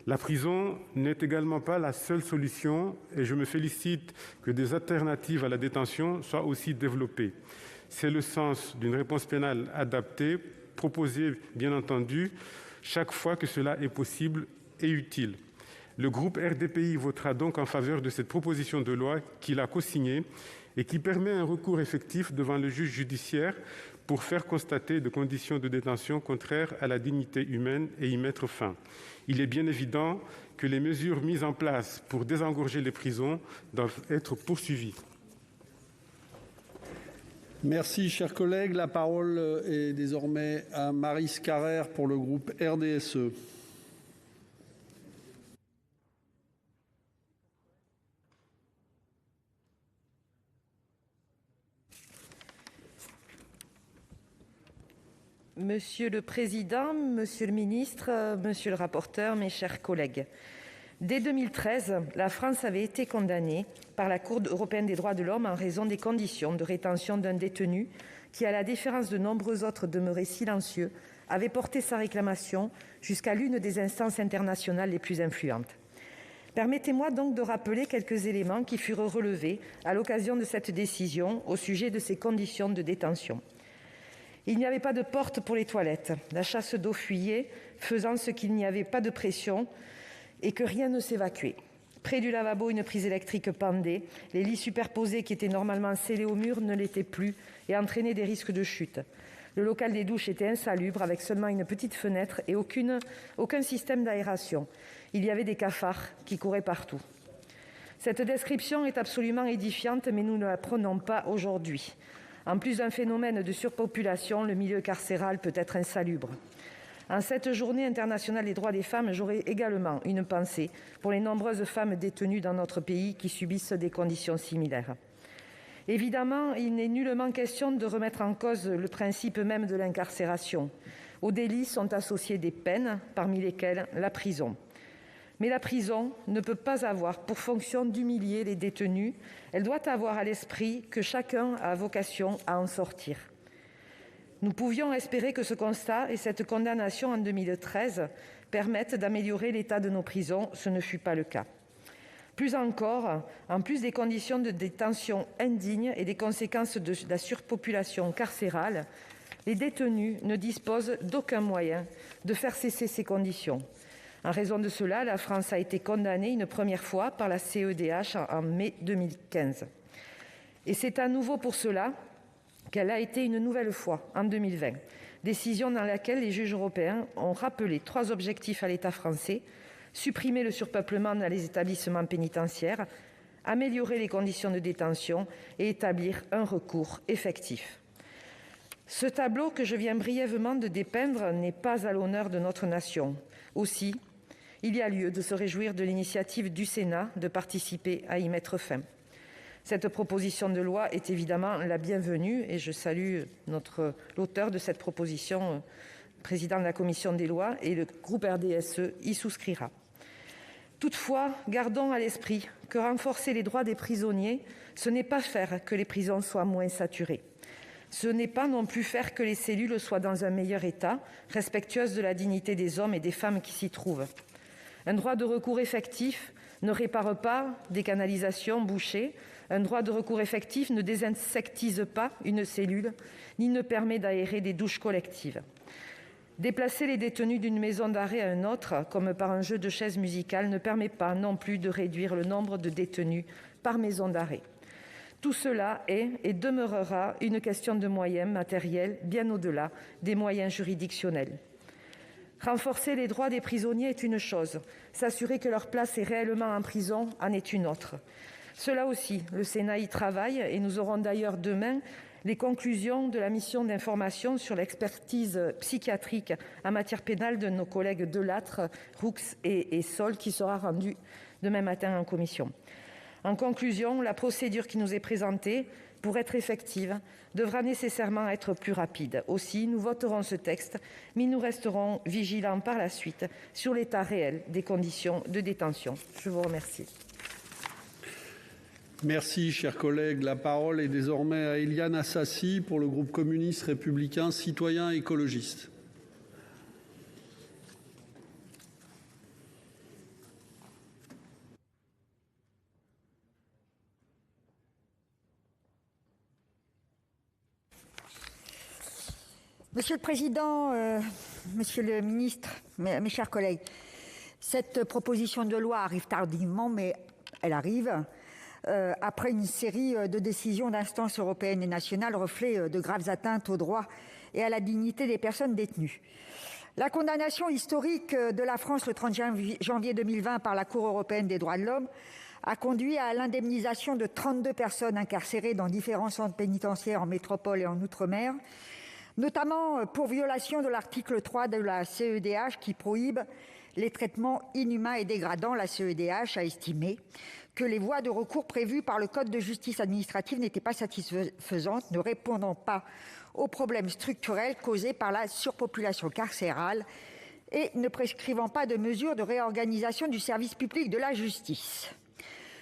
Speaker 7: La prison n'est également pas la seule solution et je me félicite que des alternatives à la détention soient aussi développées. C'est le sens d'une réponse pénale adaptée, proposée bien entendu, chaque fois que cela est possible et utile. Le groupe RDPI votera donc en faveur de cette proposition de loi qu'il a cosignée et qui permet un recours effectif devant le juge judiciaire pour faire constater des conditions de détention contraires à la dignité humaine et y mettre fin. Il est bien évident que les mesures mises en place pour désengorger les prisons doivent être poursuivies.
Speaker 1: Merci, chers collègues. La parole est désormais à Maryse Carrère pour le groupe RDSE.
Speaker 8: Monsieur le Président, Monsieur le Ministre, Monsieur le rapporteur, mes chers collègues, dès 2013, la France avait été condamnée par la Cour européenne des droits de l'homme en raison des conditions de rétention d'un détenu qui, à la différence de nombreux autres demeurés silencieux, avait porté sa réclamation jusqu'à l'une des instances internationales les plus influentes. Permettez-moi donc de rappeler quelques éléments qui furent relevés à l'occasion de cette décision au sujet de ces conditions de détention. Il n'y avait pas de porte pour les toilettes. La chasse d'eau fuyait, faisant ce qu'il n'y avait pas de pression et que rien ne s'évacuait. Près du lavabo, une prise électrique pendait. Les lits superposés qui étaient normalement scellés au mur ne l'étaient plus et entraînaient des risques de chute. Le local des douches était insalubre avec seulement une petite fenêtre et aucun système d'aération. Il y avait des cafards qui couraient partout. Cette description est absolument édifiante, mais nous ne la prenons pas aujourd'hui. En plus d'un phénomène de surpopulation, le milieu carcéral peut être insalubre. En cette journée internationale des droits des femmes, j'aurai également une pensée pour les nombreuses femmes détenues dans notre pays qui subissent des conditions similaires. Évidemment, il n'est nullement question de remettre en cause le principe même de l'incarcération. Aux délits sont associées des peines, parmi lesquelles la prison. Mais la prison ne peut pas avoir pour fonction d'humilier les détenus. Elle doit avoir à l'esprit que chacun a vocation à en sortir. Nous pouvions espérer que ce constat et cette condamnation en 2013 permettent d'améliorer l'état de nos prisons. Ce ne fut pas le cas. Plus encore, en plus des conditions de détention indignes et des conséquences de la surpopulation carcérale, les détenus ne disposent d'aucun moyen de faire cesser ces conditions. En raison de cela, la France a été condamnée une première fois par la CEDH en mai 2015. Et c'est à nouveau pour cela qu'elle a été une nouvelle fois en 2020. Décision dans laquelle les juges européens ont rappelé 3 objectifs à l'État français: supprimer le surpeuplement dans les établissements pénitentiaires, améliorer les conditions de détention et établir un recours effectif. Ce tableau que je viens brièvement de dépeindre n'est pas à l'honneur de notre nation. Aussi, il y a lieu de se réjouir de l'initiative du Sénat de participer à y mettre fin. Cette proposition de loi est évidemment la bienvenue et je salue l'auteur de cette proposition, président de la commission des lois, et le groupe RDSE y souscrira. Toutefois, gardons à l'esprit que renforcer les droits des prisonniers, ce n'est pas faire que les prisons soient moins saturées. Ce n'est pas non plus faire que les cellules soient dans un meilleur état, respectueuses de la dignité des hommes et des femmes qui s'y trouvent. Un droit de recours effectif ne répare pas des canalisations bouchées. Un droit de recours effectif ne désinsectise pas une cellule, ni ne permet d'aérer des douches collectives. Déplacer les détenus d'une maison d'arrêt à une autre, comme par un jeu de chaises musicales, ne permet pas non plus de réduire le nombre de détenus par maison d'arrêt. Tout cela est et demeurera une question de moyens matériels, bien au-delà des moyens juridictionnels. Renforcer les droits des prisonniers est une chose, s'assurer que leur place est réellement en prison en est une autre. Cela aussi, le Sénat y travaille et nous aurons d'ailleurs demain les conclusions de la mission d'information sur l'expertise psychiatrique en matière pénale de nos collègues Delattre, Roux et Sol, qui sera rendue demain matin en commission. En conclusion, la procédure qui nous est présentée, pour être effective, devra nécessairement être plus rapide. Aussi, nous voterons ce texte, mais nous resterons vigilants par la suite sur l'état réel des conditions de détention. Je vous remercie.
Speaker 1: Merci, chers collègues. La parole est désormais à Éliane Assassi pour le groupe communiste républicain citoyen et écologiste.
Speaker 9: Monsieur le Président, Monsieur le Ministre, mes chers collègues, cette proposition de loi arrive tardivement, mais elle arrive après une série de décisions d'instances européennes et nationales, reflet de graves atteintes aux droits et à la dignité des personnes détenues. La condamnation historique de la France le 30 janvier 2020 par la Cour européenne des droits de l'homme a conduit à l'indemnisation de 32 personnes incarcérées dans différents centres pénitentiaires en métropole et en outre-mer, notamment pour violation de l'article 3 de la CEDH qui prohibe les traitements inhumains et dégradants. La CEDH a estimé que les voies de recours prévues par le Code de justice administrative n'étaient pas satisfaisantes, ne répondant pas aux problèmes structurels causés par la surpopulation carcérale et ne prescrivant pas de mesures de réorganisation du service public de la justice.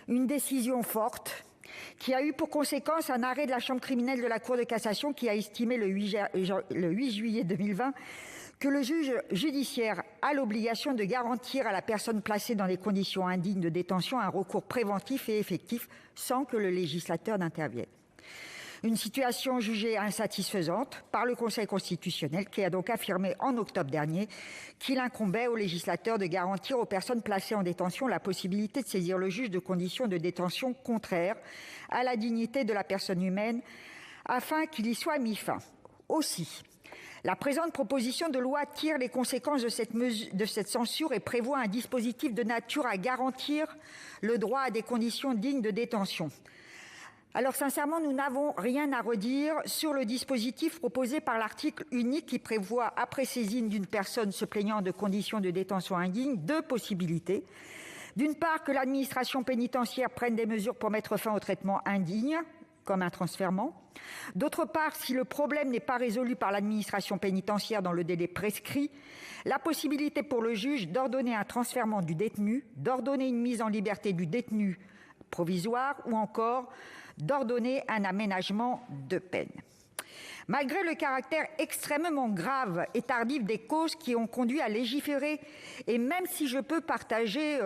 Speaker 9: Une décision forte qui a eu pour conséquence un arrêt de la chambre criminelle de la Cour de cassation qui a estimé le 8 juillet 2020 que le juge judiciaire a l'obligation de garantir à la personne placée dans des conditions indignes de détention un recours préventif et effectif sans que le législateur n'intervienne. Une situation jugée insatisfaisante par le Conseil constitutionnel qui a donc affirmé en octobre dernier qu'il incombait au législateur de garantir aux personnes placées en détention la possibilité de saisir le juge de conditions de détention contraires à la dignité de la personne humaine afin qu'il y soit mis fin. Aussi, la présente proposition de loi tire les conséquences de cette censure et prévoit un dispositif de nature à garantir le droit à des conditions dignes de détention. Alors sincèrement, nous n'avons rien à redire sur le dispositif proposé par l'article unique qui prévoit, après saisine d'une personne se plaignant de conditions de détention indignes, deux possibilités. D'une part, que l'administration pénitentiaire prenne des mesures pour mettre fin au traitement indigne, comme un transfèrement. D'autre part, si le problème n'est pas résolu par l'administration pénitentiaire dans le délai prescrit, la possibilité pour le juge d'ordonner un transfèrement du détenu, d'ordonner une mise en liberté du détenu provisoire ou encore d'ordonner un aménagement de peine. Malgré le caractère extrêmement grave et tardif des causes qui ont conduit à légiférer, et même si je peux partager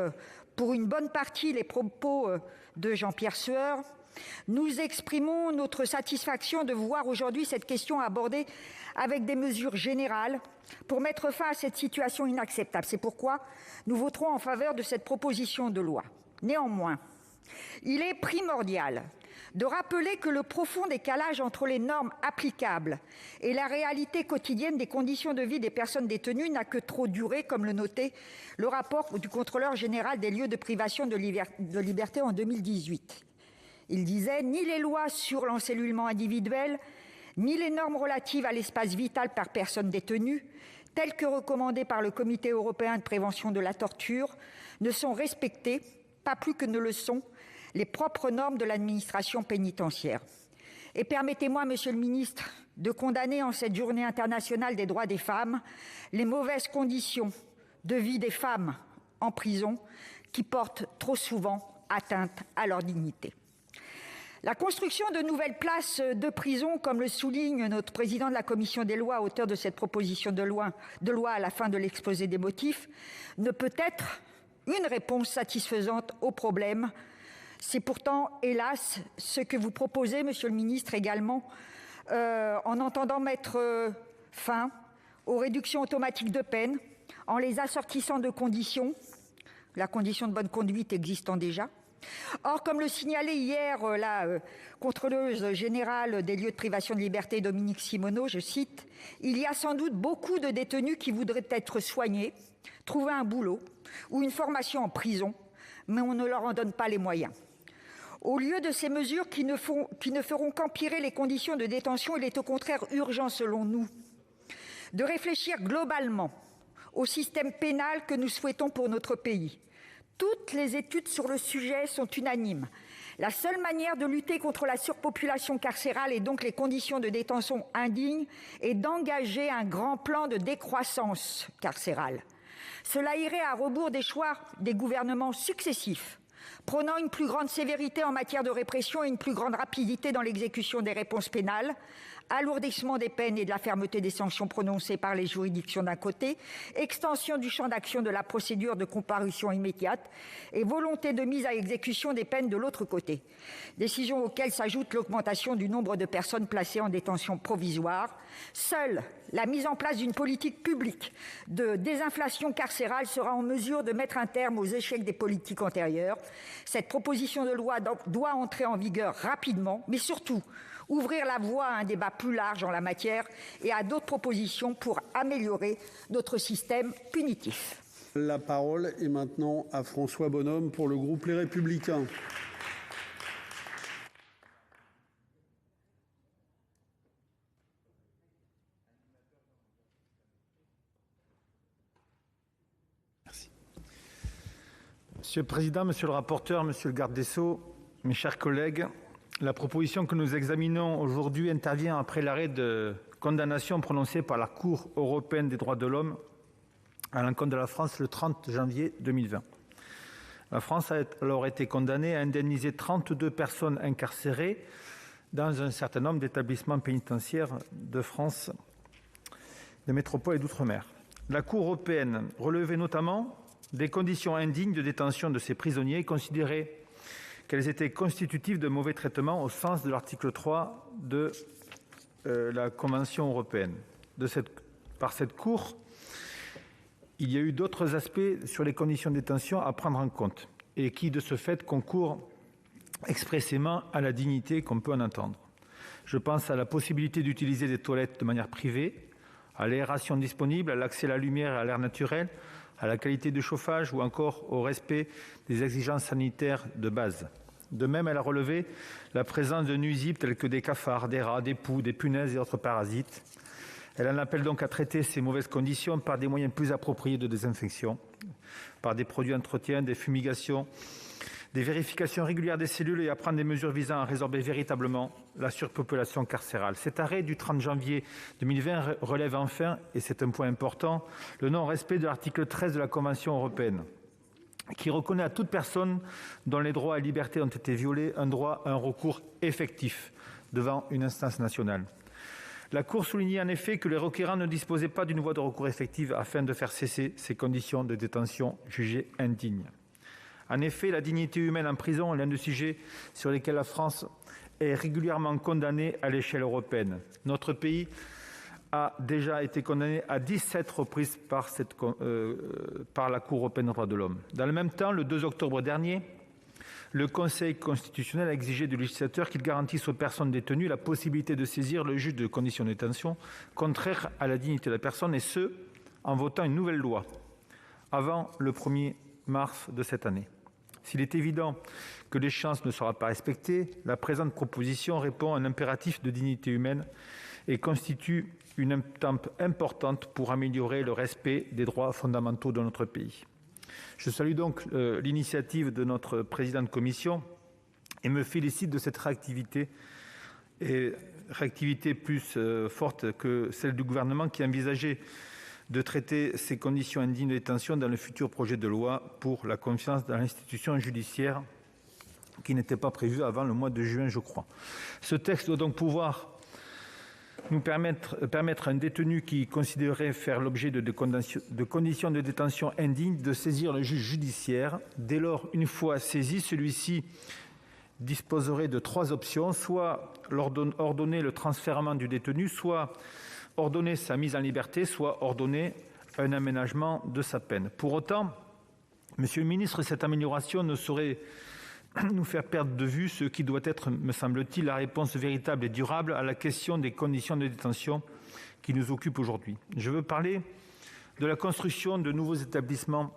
Speaker 9: pour une bonne partie les propos de Jean-Pierre Sueur, nous exprimons notre satisfaction de voir aujourd'hui cette question abordée avec des mesures générales pour mettre fin à cette situation inacceptable. C'est pourquoi nous voterons en faveur de cette proposition de loi. Néanmoins, il est primordial de rappeler que le profond décalage entre les normes applicables et la réalité quotidienne des conditions de vie des personnes détenues n'a que trop duré, comme le notait le rapport du contrôleur général des lieux de privation de liberté en 2018. Il disait « Ni les lois sur l'encellulement individuel, ni les normes relatives à l'espace vital par personne détenue, telles que recommandées par le Comité européen de prévention de la torture, ne sont respectées, pas plus que ne le sont les propres normes de l'administration pénitentiaire. » Et permettez-moi, Monsieur le Ministre, de condamner en cette journée internationale des droits des femmes les mauvaises conditions de vie des femmes en prison qui portent trop souvent atteinte à leur dignité. La construction de nouvelles places de prison, comme le souligne notre président de la commission des lois, auteur de cette proposition de loi à la fin de l'exposé des motifs, ne peut être une réponse satisfaisante au problème. C'est pourtant, hélas, ce que vous proposez, Monsieur le Ministre, également, en entendant mettre fin aux réductions automatiques de peine, en les assortissant de conditions, la condition de bonne conduite existant déjà. Or, comme le signalait hier la contrôleuse générale des lieux de privation de liberté, Dominique Simoneau, je cite, « Il y a sans doute beaucoup de détenus qui voudraient être soignés, trouver un boulot ou une formation en prison, mais on ne leur en donne pas les moyens. » Au lieu de ces mesures qui ne feront qu'empirer les conditions de détention, il est au contraire urgent, selon nous, de réfléchir globalement au système pénal que nous souhaitons pour notre pays. Toutes les études sur le sujet sont unanimes. La seule manière de lutter contre la surpopulation carcérale et donc les conditions de détention indignes est d'engager un grand plan de décroissance carcérale. Cela irait à rebours des choix des gouvernements successifs, prônant une plus grande sévérité en matière de répression et une plus grande rapidité dans l'exécution des réponses pénales, alourdissement des peines et de la fermeté des sanctions prononcées par les juridictions d'un côté, extension du champ d'action de la procédure de comparution immédiate et volonté de mise à exécution des peines de l'autre côté. Décision auxquelles s'ajoute l'augmentation du nombre de personnes placées en détention provisoire. Seule la mise en place d'une politique publique de désinflation carcérale sera en mesure de mettre un terme aux échecs des politiques antérieures. Cette proposition de loi doit entrer en vigueur rapidement, mais surtout ouvrir la voie à un débat plus large en la matière et à d'autres propositions pour améliorer notre système punitif.
Speaker 1: La parole est maintenant à François Bonhomme pour le groupe Les Républicains.
Speaker 10: Merci. Monsieur le Président, Monsieur le rapporteur, Monsieur le garde des Sceaux, mes chers collègues, la proposition que nous examinons aujourd'hui intervient après l'arrêt de condamnation prononcé par la Cour européenne des droits de l'homme à l'encontre de la France le 30 janvier 2020. La France a alors été condamnée à indemniser 32 personnes incarcérées dans un certain nombre d'établissements pénitentiaires de France, de métropole et d'outre-mer. La Cour européenne relevait notamment des conditions indignes de détention de ces prisonniers, considérées qu'elles étaient constitutives de mauvais traitements au sens de l'article 3 de la Convention européenne. Par cette Cour, il y a eu d'autres aspects sur les conditions de détention à prendre en compte et qui, de ce fait, concourent expressément à la dignité qu'on peut en entendre. Je pense à la possibilité d'utiliser des toilettes de manière privée, à l'aération disponible, à l'accès à la lumière et à l'air naturel, à la qualité de chauffage ou encore au respect des exigences sanitaires de base. De même, elle a relevé la présence de nuisibles tels que des cafards, des rats, des poux, des punaises et autres parasites. Elle en appelle donc à traiter ces mauvaises conditions par des moyens plus appropriés de désinfection, par des produits d'entretien, des fumigations, des vérifications régulières des cellules et à prendre des mesures visant à résorber véritablement la surpopulation carcérale. Cet arrêt du 30 janvier 2020 relève enfin, et c'est un point important, le non-respect de l'article 13 de la Convention européenne, qui reconnaît à toute personne dont les droits et libertés ont été violés un droit à un recours effectif devant une instance nationale. La Cour soulignait en effet que les requérants ne disposaient pas d'une voie de recours effective afin de faire cesser ces conditions de détention jugées indignes. En effet, la dignité humaine en prison est l'un des sujets sur lesquels la France est régulièrement condamnée à l'échelle européenne. Notre pays a déjà été condamné à 17 reprises par la Cour européenne des droits de l'homme. Dans le même temps, le 2 octobre dernier, le Conseil constitutionnel a exigé du législateur qu'il garantisse aux personnes détenues la possibilité de saisir le juge de conditions de détention contraires à la dignité de la personne, et ce, en votant une nouvelle loi, avant le 1er mars de cette année. S'il est évident que l'échéance ne sera pas respectée, la présente proposition répond à un impératif de dignité humaine et constitue une étape importante pour améliorer le respect des droits fondamentaux de notre pays. Je salue donc l'initiative de notre président de commission et me félicite de cette réactivité, et réactivité plus forte que celle du gouvernement qui envisageait de traiter ces conditions indignes de détention dans le futur projet de loi pour la confiance dans l'institution judiciaire qui n'était pas prévu avant le mois de juin, je crois. Ce texte doit donc pouvoir nous permettre à un détenu qui considérerait faire l'objet de conditions de détention indignes de saisir le juge judiciaire. Dès lors, une fois saisi, celui-ci disposerait de 3 options, soit ordonner le transfèrement du détenu, soit ordonner sa mise en liberté, soit ordonner un aménagement de sa peine. Pour autant, Monsieur le ministre, cette amélioration ne saurait nous faire perdre de vue ce qui doit être, me semble-t-il, la réponse véritable et durable à la question des conditions de détention qui nous occupe aujourd'hui. Je veux parler de la construction de nouveaux établissements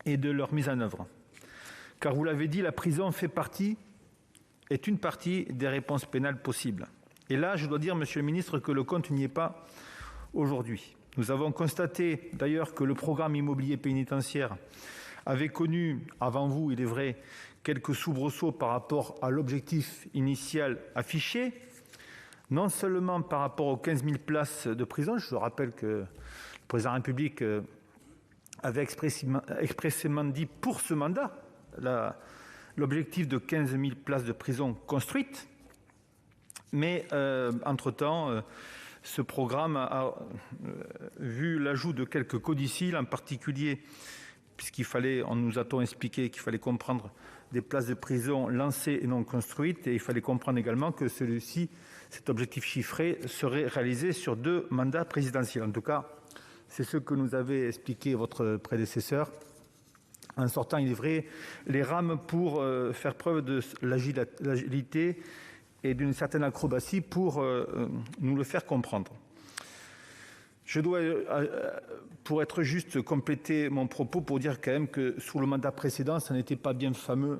Speaker 10: et de leur mise en œuvre. Car vous l'avez dit, la prison fait partie est une partie des réponses pénales possibles. Et là, je dois dire, monsieur le ministre, que le compte n'y est pas aujourd'hui. Nous avons constaté d'ailleurs que le programme immobilier pénitentiaire avait connu, avant vous, il est vrai, quelques soubresauts par rapport à l'objectif initial affiché, non seulement par rapport aux 15 000 places de prison. Je rappelle que le président de la République avait expressément dit pour ce mandat l'objectif de 15 000 places de prison construites. Mais entre-temps, ce programme a vu l'ajout de quelques codicilles, en particulier on nous a-t-on expliqué qu'il fallait comprendre des places de prison lancées et non construites, et il fallait comprendre également que cet objectif chiffré serait réalisé sur 2 mandats présidentiels. En tout cas, c'est ce que nous avait expliqué votre prédécesseur, en sortant, il est vrai, les rames pour faire preuve de l'agilité et d'une certaine acrobatie pour nous le faire comprendre. Je dois, pour être juste, compléter mon propos pour dire quand même que sous le mandat précédent, ça n'était pas bien fameux,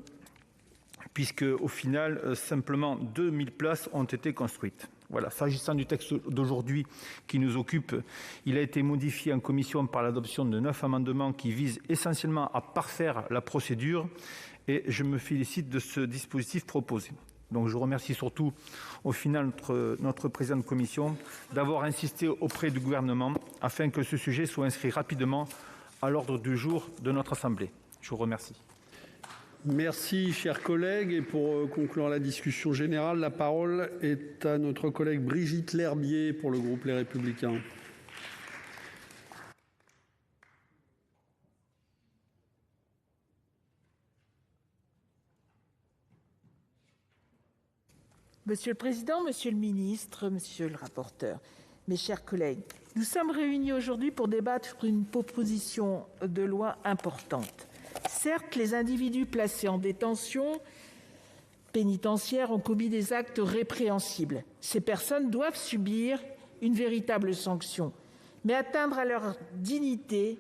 Speaker 10: puisque au final, simplement 2000 places ont été construites. Voilà. S'agissant du texte d'aujourd'hui qui nous occupe, il a été modifié en commission par l'adoption de 9 amendements qui visent essentiellement à parfaire la procédure, et je me félicite de ce dispositif proposé. Donc je remercie surtout au final notre président de commission d'avoir insisté auprès du gouvernement afin que ce sujet soit inscrit rapidement à l'ordre du jour de notre Assemblée. Je vous remercie.
Speaker 1: Merci, chers collègues. Et pour conclure la discussion générale, la parole est à notre collègue Brigitte Lherbier pour le groupe Les Républicains.
Speaker 11: Monsieur le Président, Monsieur le Ministre, Monsieur le rapporteur, mes chers collègues, nous sommes réunis aujourd'hui pour débattre d'une proposition de loi importante. Certes, les individus placés en détention pénitentiaire ont commis des actes répréhensibles. Ces personnes doivent subir une véritable sanction. Mais atteindre à leur dignité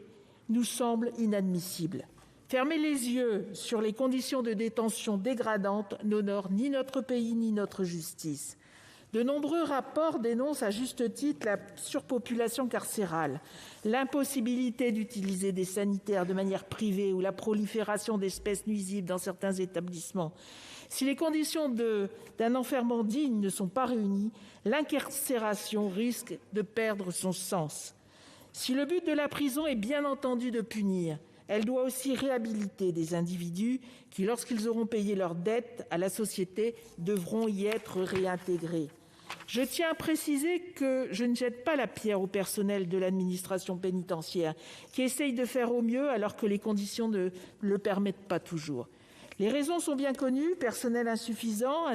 Speaker 11: nous semble inadmissible. Fermer les yeux sur les conditions de détention dégradantes n'honore ni notre pays ni notre justice. De nombreux rapports dénoncent à juste titre la surpopulation carcérale, l'impossibilité d'utiliser des sanitaires de manière privée ou la prolifération d'espèces nuisibles dans certains établissements. Si les conditions d'un enfermement digne ne sont pas réunies, l'incarcération risque de perdre son sens. Si le but de la prison est bien entendu de punir, elle doit aussi réhabiliter des individus qui, lorsqu'ils auront payé leurs dettes à la société, devront y être réintégrés. Je tiens à préciser que je ne jette pas la pierre au personnel de l'administration pénitentiaire qui essaye de faire au mieux alors que les conditions ne le permettent pas toujours. Les raisons sont bien connues: personnel insuffisant,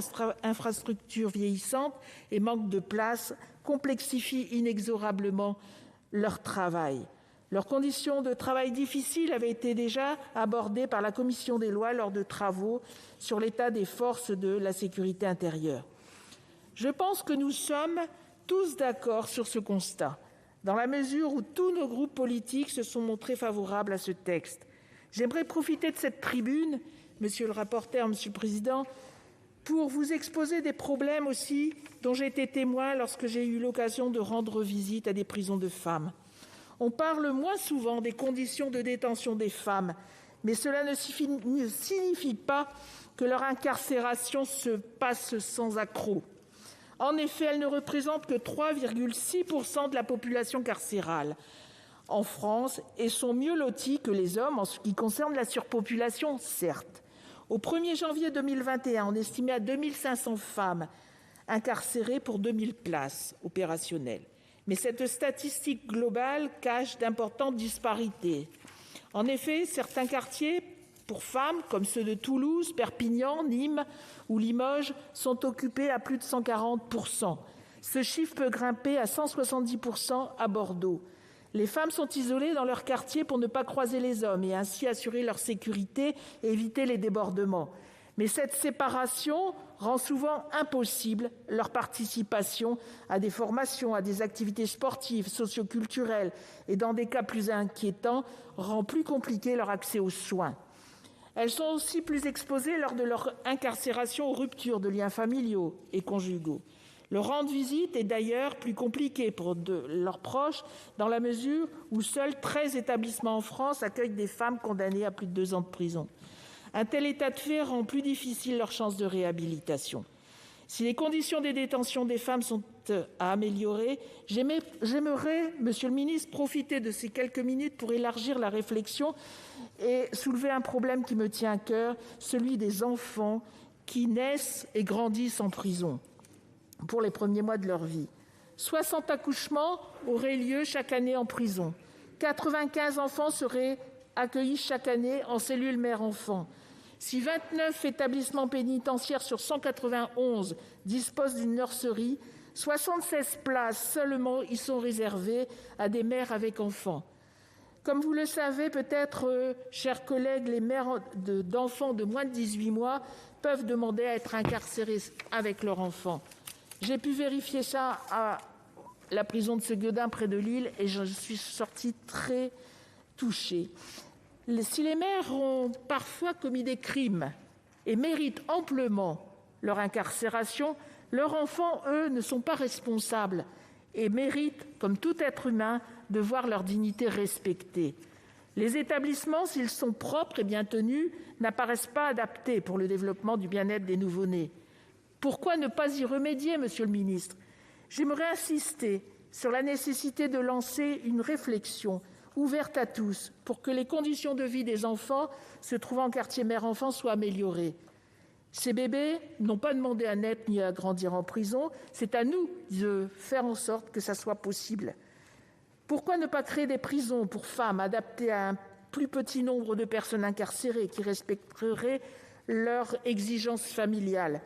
Speaker 11: infrastructures vieillissantes et manque de place complexifient inexorablement leur travail. Leurs conditions de travail difficiles avaient été déjà abordées par la commission des lois lors de travaux sur l'état des forces de la sécurité intérieure. Je pense que nous sommes tous d'accord sur ce constat, dans la mesure où tous nos groupes politiques se sont montrés favorables à ce texte. J'aimerais profiter de cette tribune, Monsieur le rapporteur, Monsieur le Président, pour vous exposer des problèmes aussi dont j'ai été témoin lorsque j'ai eu l'occasion de rendre visite à des prisons de femmes. On parle moins souvent des conditions de détention des femmes, mais cela ne signifie pas que leur incarcération se passe sans accroc. En effet, elles ne représentent que 3,6% de la population carcérale en France et sont mieux loties que les hommes en ce qui concerne la surpopulation, certes. Au 1er janvier 2021, on estimait à 2500 femmes incarcérées pour 2000 places opérationnelles. Mais cette statistique globale cache d'importantes disparités. En effet, certains quartiers pour femmes, comme ceux de Toulouse, Perpignan, Nîmes ou Limoges, sont occupés à plus de 140%. Ce chiffre peut grimper à 170% à Bordeaux. Les femmes sont isolées dans leur quartier pour ne pas croiser les hommes et ainsi assurer leur sécurité et éviter les débordements. Mais cette séparation rend souvent impossible leur participation à des formations, à des activités sportives, socioculturelles et, dans des cas plus inquiétants, rend plus compliqué leur accès aux soins. Elles sont aussi plus exposées lors de leur incarcération aux ruptures de liens familiaux et conjugaux. Le rendre visite est d'ailleurs plus compliqué pour leurs proches dans la mesure où seuls 13 établissements en France accueillent des femmes condamnées à plus de 2 ans de prison. Un tel état de fait rend plus difficile leurs chances de réhabilitation. Si les conditions de détention des femmes sont à améliorer, j'aimerais, monsieur le ministre, profiter de ces quelques minutes pour élargir la réflexion et soulever un problème qui me tient à cœur, celui des enfants qui naissent et grandissent en prison pour les premiers mois de leur vie. 60 accouchements auraient lieu chaque année en prison. 95 enfants seraient accueillis chaque année en cellule mère-enfant. Si 29 établissements pénitentiaires sur 191 disposent d'une nurserie, 76 places seulement y sont réservées à des mères avec enfants. Comme vous le savez peut-être, chers collègues, les mères d'enfants de moins de 18 mois peuvent demander à être incarcérées avec leur enfant. J'ai pu vérifier ça à la prison de Sequedin près de Lille et je suis sortie très touchée. Si les mères ont parfois commis des crimes et méritent amplement leur incarcération, leurs enfants, eux, ne sont pas responsables et méritent, comme tout être humain, de voir leur dignité respectée. Les établissements, s'ils sont propres et bien tenus, n'apparaissent pas adaptés pour le développement du bien-être des nouveau-nés. Pourquoi ne pas y remédier, monsieur le ministre ? J'aimerais insister sur la nécessité de lancer une réflexion ouverte à tous pour que les conditions de vie des enfants se trouvant en quartier mère-enfant soient améliorées. Ces bébés n'ont pas demandé à naître ni à grandir en prison. C'est à nous de faire en sorte que ça soit possible. Pourquoi ne pas créer des prisons pour femmes adaptées à un plus petit nombre de personnes incarcérées qui respecteraient leurs exigences familiales ?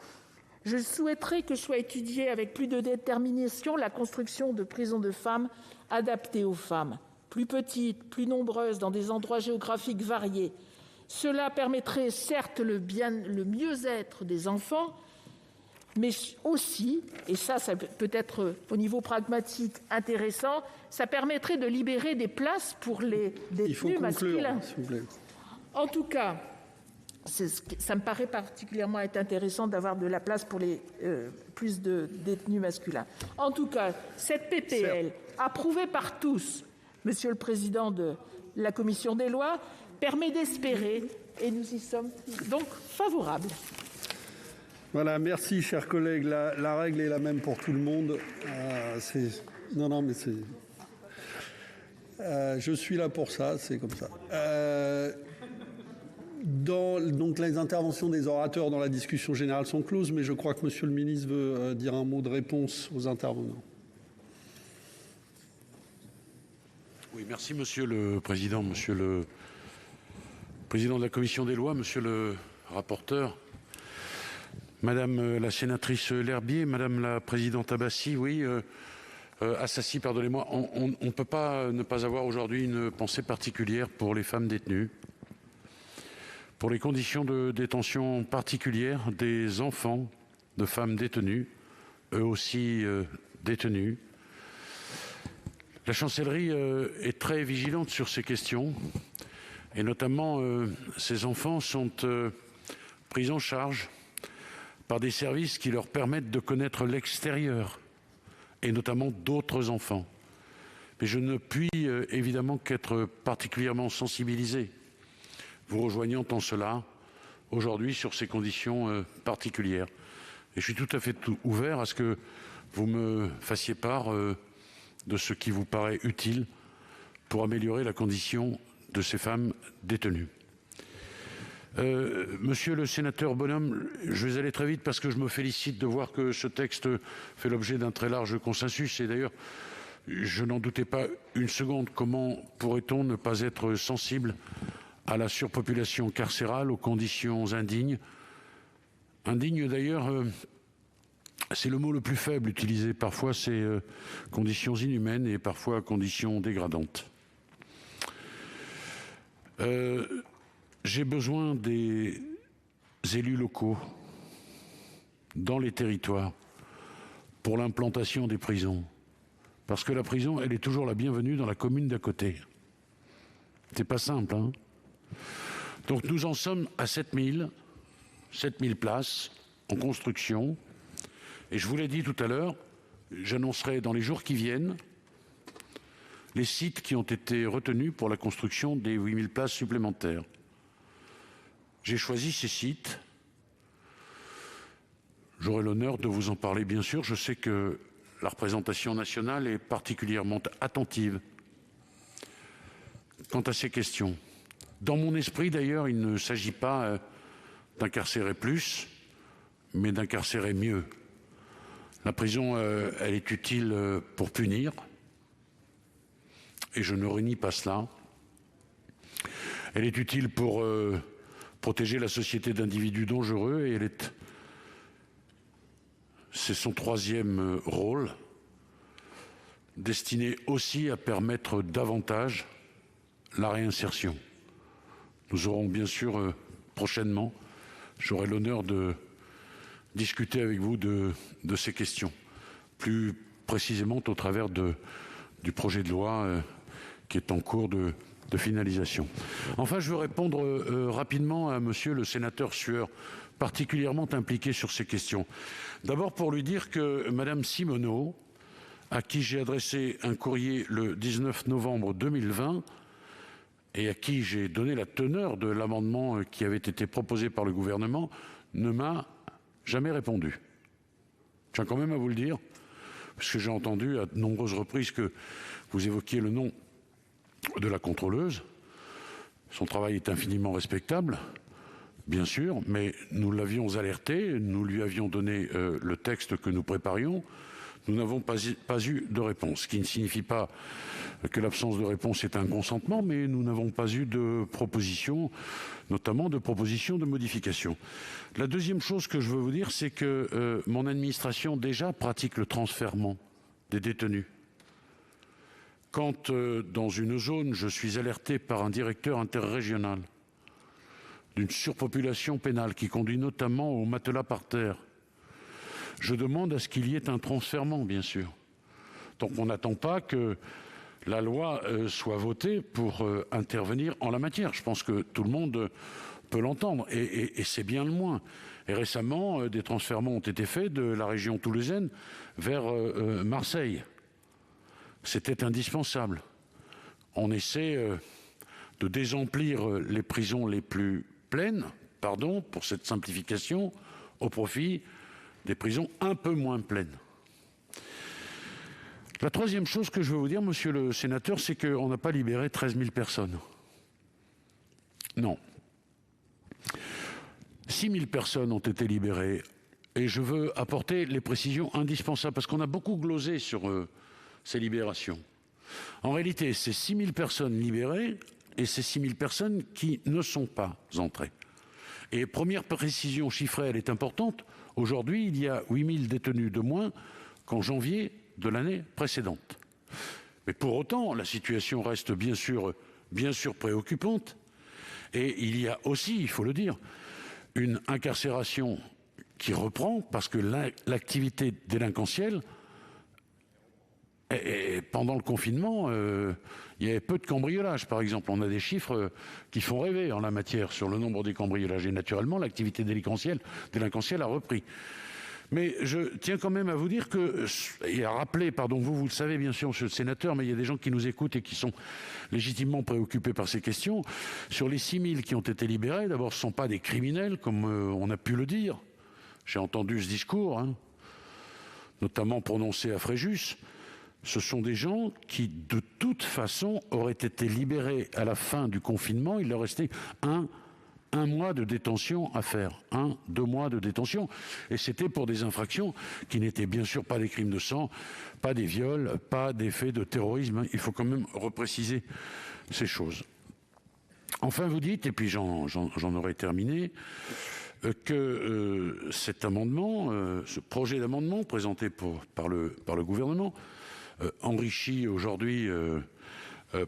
Speaker 11: Je souhaiterais que soit étudiée avec plus de détermination la construction de prisons de femmes adaptées aux femmes, plus petites, plus nombreuses, dans des endroits géographiques variés. Cela permettrait certes le mieux-être des enfants, mais aussi, et ça peut être au niveau pragmatique intéressant, ça permettrait de libérer des places pour les détenus masculins.
Speaker 1: S'il vous plaît.
Speaker 11: En tout cas, ça me paraît particulièrement être intéressant d'avoir de la place pour plus de détenus masculins. En tout cas, cette PPL, approuvée par tous, Monsieur le Président de la Commission des lois, permet d'espérer, et nous y sommes donc favorables.
Speaker 1: Voilà, merci, chers collègues. La règle est la même pour tout le monde. Je suis là pour ça, c'est comme ça. Donc les interventions des orateurs dans la discussion générale sont closes, mais je crois que Monsieur le ministre veut dire un mot de réponse aux intervenants.
Speaker 4: Oui, merci Monsieur le Président, Monsieur le Président de la Commission des lois, Monsieur le rapporteur, Madame la sénatrice Lherbier, Madame la présidente Abassi, Assassi, pardonnez-moi, on ne peut pas ne pas avoir aujourd'hui une pensée particulière pour les femmes détenues, pour les conditions de détention particulières des enfants de femmes détenues, eux aussi détenus. La chancellerie est très vigilante sur ces questions et notamment ces enfants sont pris en charge par des services qui leur permettent de connaître l'extérieur et notamment d'autres enfants. Mais je ne puis évidemment qu'être particulièrement sensibilisé, vous rejoignant en cela aujourd'hui sur ces conditions particulières. Et je suis tout à fait ouvert à ce que vous me fassiez part de ce qui vous paraît utile pour améliorer la condition de ces femmes détenues. Monsieur le sénateur Bonhomme, je vais aller très vite parce que je me félicite de voir que ce texte fait l'objet d'un très large consensus. Et d'ailleurs, je n'en doutais pas une seconde. Comment pourrait-on ne pas être sensible à la surpopulation carcérale, aux conditions indignes ? Indignes d'ailleurs, c'est le mot le plus faible utilisé. Parfois, c'est conditions inhumaines et parfois conditions dégradantes. J'ai besoin des élus locaux dans les territoires pour l'implantation des prisons. Parce que la prison, elle est toujours la bienvenue dans la commune d'à côté. C'est pas simple, hein ? Donc nous en sommes à 7000 places en construction. Et je vous l'ai dit tout à l'heure, j'annoncerai dans les jours qui viennent les sites qui ont été retenus pour la construction des 8000 places supplémentaires. J'ai choisi ces sites. J'aurai l'honneur de vous en parler, bien sûr. Je sais que la représentation nationale est particulièrement attentive quant à ces questions. Dans mon esprit, d'ailleurs, il ne s'agit pas d'incarcérer plus, mais d'incarcérer mieux. La prison, elle est utile pour punir, et je ne renie pas cela. Elle est utile pour protéger la société d'individus dangereux, et c'est son troisième rôle, destiné aussi à permettre davantage la réinsertion. Nous aurons bien sûr prochainement, j'aurai l'honneur de discuter avec vous de ces questions, plus précisément au travers du projet de loi qui est en cours de finalisation. Enfin, je veux répondre rapidement à monsieur le sénateur Sueur, particulièrement impliqué sur ces questions. D'abord pour lui dire que Madame Simoneau, à qui j'ai adressé un courrier le 19 novembre 2020 et à qui j'ai donné la teneur de l'amendement qui avait été proposé par le gouvernement, ne m'a jamais répondu. Je tiens quand même à vous le dire, parce que j'ai entendu à de nombreuses reprises que vous évoquiez le nom de la contrôleuse. Son travail est infiniment respectable, bien sûr, mais nous l'avions alerté, nous lui avions donné le texte que nous préparions. Nous n'avons pas eu de réponse, ce qui ne signifie pas que l'absence de réponse est un consentement, mais nous n'avons pas eu de proposition, notamment de proposition de modification. La deuxième chose que je veux vous dire, c'est que mon administration déjà pratique le transfèrement des détenus. Quand dans une zone, je suis alerté par un directeur interrégional d'une surpopulation pénale qui conduit notamment au matelas par terre, je demande à ce qu'il y ait un transfèrement, bien sûr. Donc on n'attend pas que la loi soit votée pour intervenir en la matière. Je pense que tout le monde peut l'entendre et c'est bien le moins. Et récemment, des transfèrements ont été faits de la région toulousaine vers Marseille. C'était indispensable. On essaie de désemplir les prisons les plus pleines, pour cette simplification, au profit des prisons un peu moins pleines. La troisième chose que je veux vous dire, monsieur le sénateur, c'est qu'on n'a pas libéré 13 000 personnes. Non. 6 000 personnes ont été libérées. Et je veux apporter les précisions indispensables, parce qu'on a beaucoup glosé sur ces libérations. En réalité, c'est 6 000 personnes libérées et c'est 6 000 personnes qui ne sont pas entrées. Et première précision chiffrée, elle est importante. Aujourd'hui, il y a 8 000 détenus de moins qu'en janvier de l'année précédente. Mais pour autant, la situation reste bien sûr préoccupante. Et il y a aussi, il faut le dire, une incarcération qui reprend parce que l'activité délinquentielle, et pendant le confinement, il y avait peu de cambriolages, par exemple. On a des chiffres qui font rêver en la matière sur le nombre des cambriolages. Et naturellement, l'activité délinquentielle a repris. Mais je tiens quand même à vous dire et à rappeler, vous le savez bien sûr, monsieur le sénateur, mais il y a des gens qui nous écoutent et qui sont légitimement préoccupés par ces questions. Sur les 6 000 qui ont été libérés, d'abord, ce ne sont pas des criminels, comme on a pu le dire. J'ai entendu ce discours, notamment prononcé à Fréjus. Ce sont des gens qui, de toute façon, auraient été libérés à la fin du confinement. Il leur restait un mois de détention à faire. 2 mois de détention. Et c'était pour des infractions qui n'étaient bien sûr pas des crimes de sang, pas des viols, pas des faits de terrorisme. Il faut quand même repréciser ces choses. Enfin, vous dites, et puis j'en aurai terminé, que cet amendement, ce projet d'amendement présenté par le gouvernement, enrichi aujourd'hui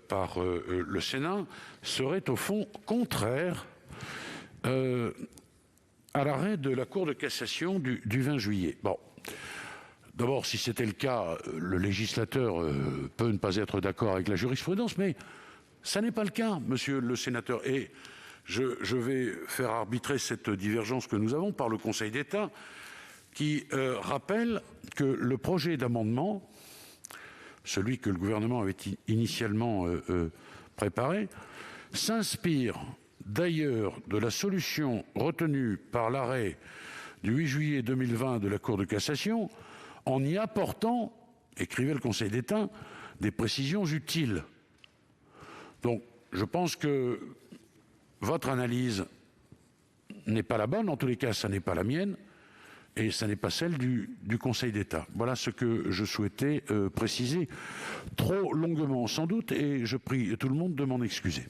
Speaker 4: par le Sénat, serait au fond contraire à l'arrêt de la Cour de cassation du 20 juillet. Bon, d'abord, si c'était le cas, le législateur peut ne pas être d'accord avec la jurisprudence, mais ça n'est pas le cas, monsieur le sénateur. Et Je vais faire arbitrer cette divergence que nous avons par le Conseil d'État, qui rappelle que le projet d'amendement, celui que le gouvernement avait initialement préparé, s'inspire d'ailleurs de la solution retenue par l'arrêt du 8 juillet 2020 de la Cour de cassation, en y apportant, écrivait le Conseil d'État, des précisions utiles. Donc, je pense que votre analyse n'est pas la bonne. En tous les cas, ça n'est pas la mienne et ça n'est pas celle du Conseil d'État. Voilà ce que je souhaitais préciser, trop longuement sans doute, et je prie tout le monde de m'en excuser.